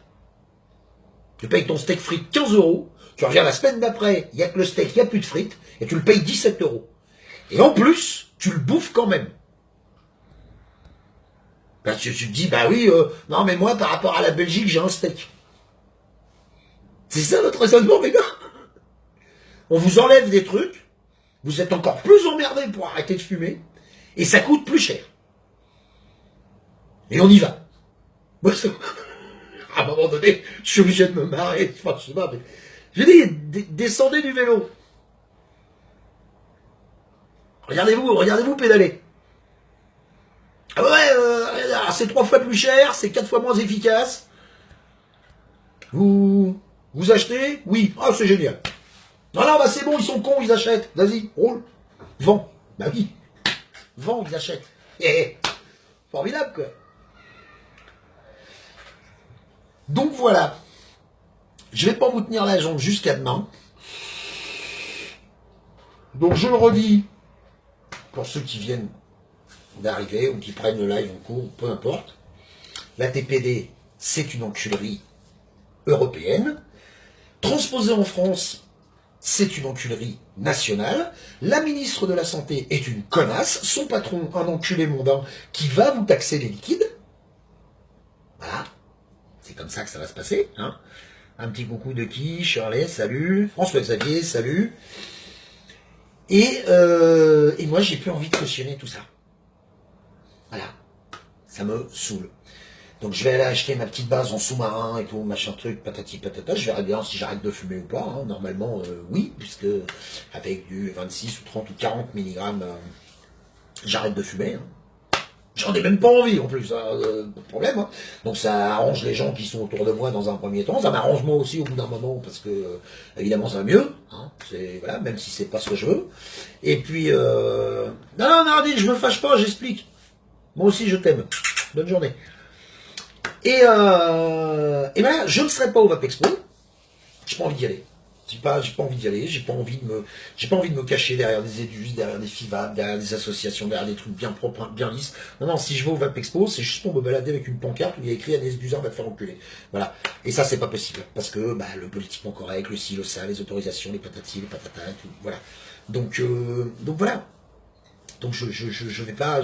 Tu payes ton steak frites 15 euros, tu reviens la semaine d'après, il n'y a que le steak, il n'y a plus de frites, et tu le payes 17 euros. Et en plus, tu le bouffes quand même. Ben, tu te dis, bah oui, non mais moi, par rapport à la Belgique, j'ai un steak. C'est ça notre raisonnement, les gars. On vous enlève des trucs, vous êtes encore plus emmerdés pour arrêter de fumer, et ça coûte plus cher. Et on y va. Moi, à un moment donné, je suis obligé de me marrer. Enfin, je sais pas, mais... Je dis, descendez du vélo. Regardez-vous pédaler. Ah ouais, c'est 3 fois plus cher, c'est 4 fois moins efficace. Vous achetez? Oui. Ah, c'est génial. Non, non, bah c'est bon, ils sont cons, ils achètent. Vas-y, roule. Vends. Bah oui. Vends, ils achètent. Formidable, quoi. Donc voilà. Je vais pas vous tenir la jambe jusqu'à demain. Donc je le redis, pour ceux qui viennent d'arriver ou qui prennent le live en cours, peu importe. La TPD, c'est une enculerie européenne. Transposée en France, c'est une enculerie nationale. La ministre de la Santé est une connasse. Son patron, un enculé mondain, qui va vous taxer les liquides. Voilà. C'est comme ça que ça va se passer. Hein. Un petit coucou de qui? Shirley, salut. François-Xavier, salut. Et moi, j'ai plus envie de cautionner tout ça. Voilà. Ça me saoule. Donc je vais aller acheter ma petite base en sous-marin et tout, machin truc, patati patata. Je verrai bien si j'arrête de fumer ou pas. Hein. Normalement, oui, puisque avec du 26 ou 30 ou 40 mg, j'arrête de fumer. Hein. J'en ai même pas envie en plus, hein, pas de problème. Hein. Donc ça arrange les gens qui sont autour de moi dans un premier temps. Ça m'arrange moi aussi au bout d'un moment parce que évidemment ça va mieux. Hein. C'est voilà, même si c'est pas ce que je veux. Et puis non, Nardine, je me fâche pas, j'explique. Moi aussi je t'aime. Bonne journée. Et voilà, je ne serai pas au Vape Expo. J'ai pas envie d'y aller. J'ai pas envie d'y aller. J'ai pas envie de me cacher derrière des édus, derrière des FIVAP, derrière des associations, derrière des trucs bien propres, bien lisses. Non, non, si je vais au Vape Expo, c'est juste pour me balader avec une pancarte où il y a écrit Agnès Buzyn va te faire enculer. Voilà. Et ça, c'est pas possible. Parce que, bah, le politiquement correct, le ci, le ça, les autorisations, les patatis, les patatas, tout. Voilà. Donc voilà. Donc je vais pas,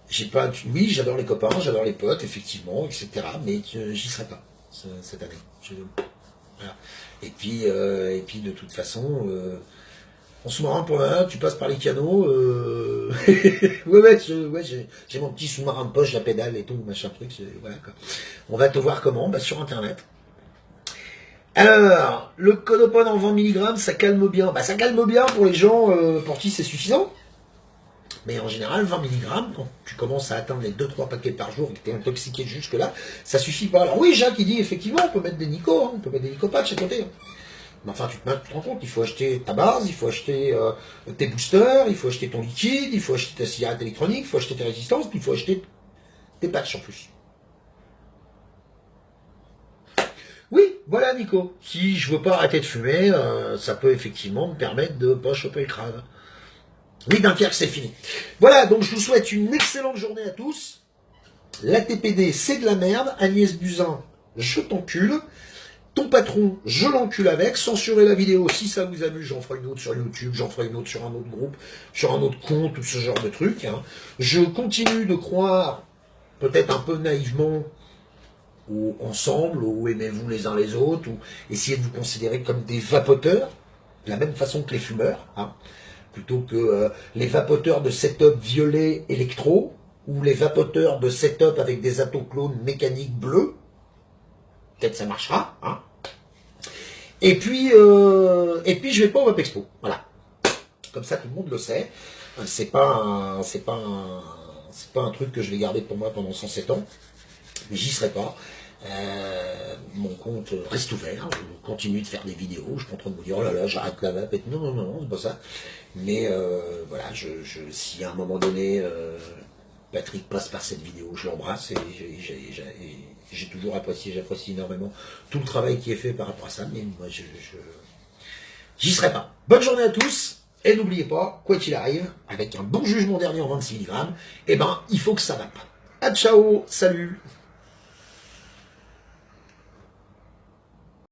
j'ai pas, oui, j'adore les copains, j'adore les potes, effectivement, etc. Mais j'y serai pas cette année. Voilà. Et puis de toute façon, en sous-marin pour là, tu passes par les canaux. ouais, j'ai mon petit sous-marin de poche, la pédale et tout, machin truc. Voilà quoi. On va te voir comment, bah, sur internet. Alors, le Codopone en 20 mg, ça calme bien. Bah, ça calme bien pour les gens pour qui c'est suffisant. Mais en général, 20 mg, quand tu commences à atteindre les 2-3 paquets par jour et que tu es intoxiqué jusque-là, ça suffit pas. Alors oui, Jacques, il dit, effectivement, on peut mettre des Nico, hein, on peut mettre des Nicopatch à côté. Hein. Mais enfin, tu te rends compte, il faut acheter ta base, il faut acheter tes boosters, il faut acheter ton liquide, il faut acheter ta cigarette électronique, il faut acheter tes résistances, puis il faut acheter tes patchs en plus. Oui, voilà Nico. Si je veux pas arrêter de fumer, ça peut effectivement me permettre de pas choper le crâne. Oui, Dunkerque, c'est fini. Voilà, donc je vous souhaite une excellente journée à tous. La TPD, c'est de la merde. Agnès Buzyn, je t'encule. Ton patron, je l'encule avec. Censurez la vidéo si ça vous amuse. J'en ferai une autre sur YouTube, j'en ferai une autre sur un autre groupe, sur un autre compte, tout ce genre de trucs. Hein. Je continue de croire, peut-être un peu naïvement, ou ensemble, ou aimez-vous les uns les autres, ou essayez de vous considérer comme des vapoteurs, de la même façon que les fumeurs, hein, plutôt que les vapoteurs de setup violet électro, ou les vapoteurs de setup avec des atoclones mécaniques bleus. Peut-être ça marchera, hein. Et puis je vais pas au Web Expo, voilà. Comme ça, tout le monde le sait. C'est pas un truc que je vais garder pour moi pendant 107 ans. Mais j'y serai pas. Mon compte reste ouvert, je continue de faire des vidéos, je suis en train de me dire, oh là là, j'arrête la vape, non, c'est pas ça. Mais voilà, si à un moment donné, Patrick passe par cette vidéo, je l'embrasse et j'ai toujours apprécié, j'apprécie énormément tout le travail qui est fait par rapport à ça, mais moi, j'y serai pas. Bonne journée à tous, et n'oubliez pas, quoi qu'il arrive, avec un bon jugement dernier en 26 mg, eh ben, il faut que ça va pas. À ciao, salut.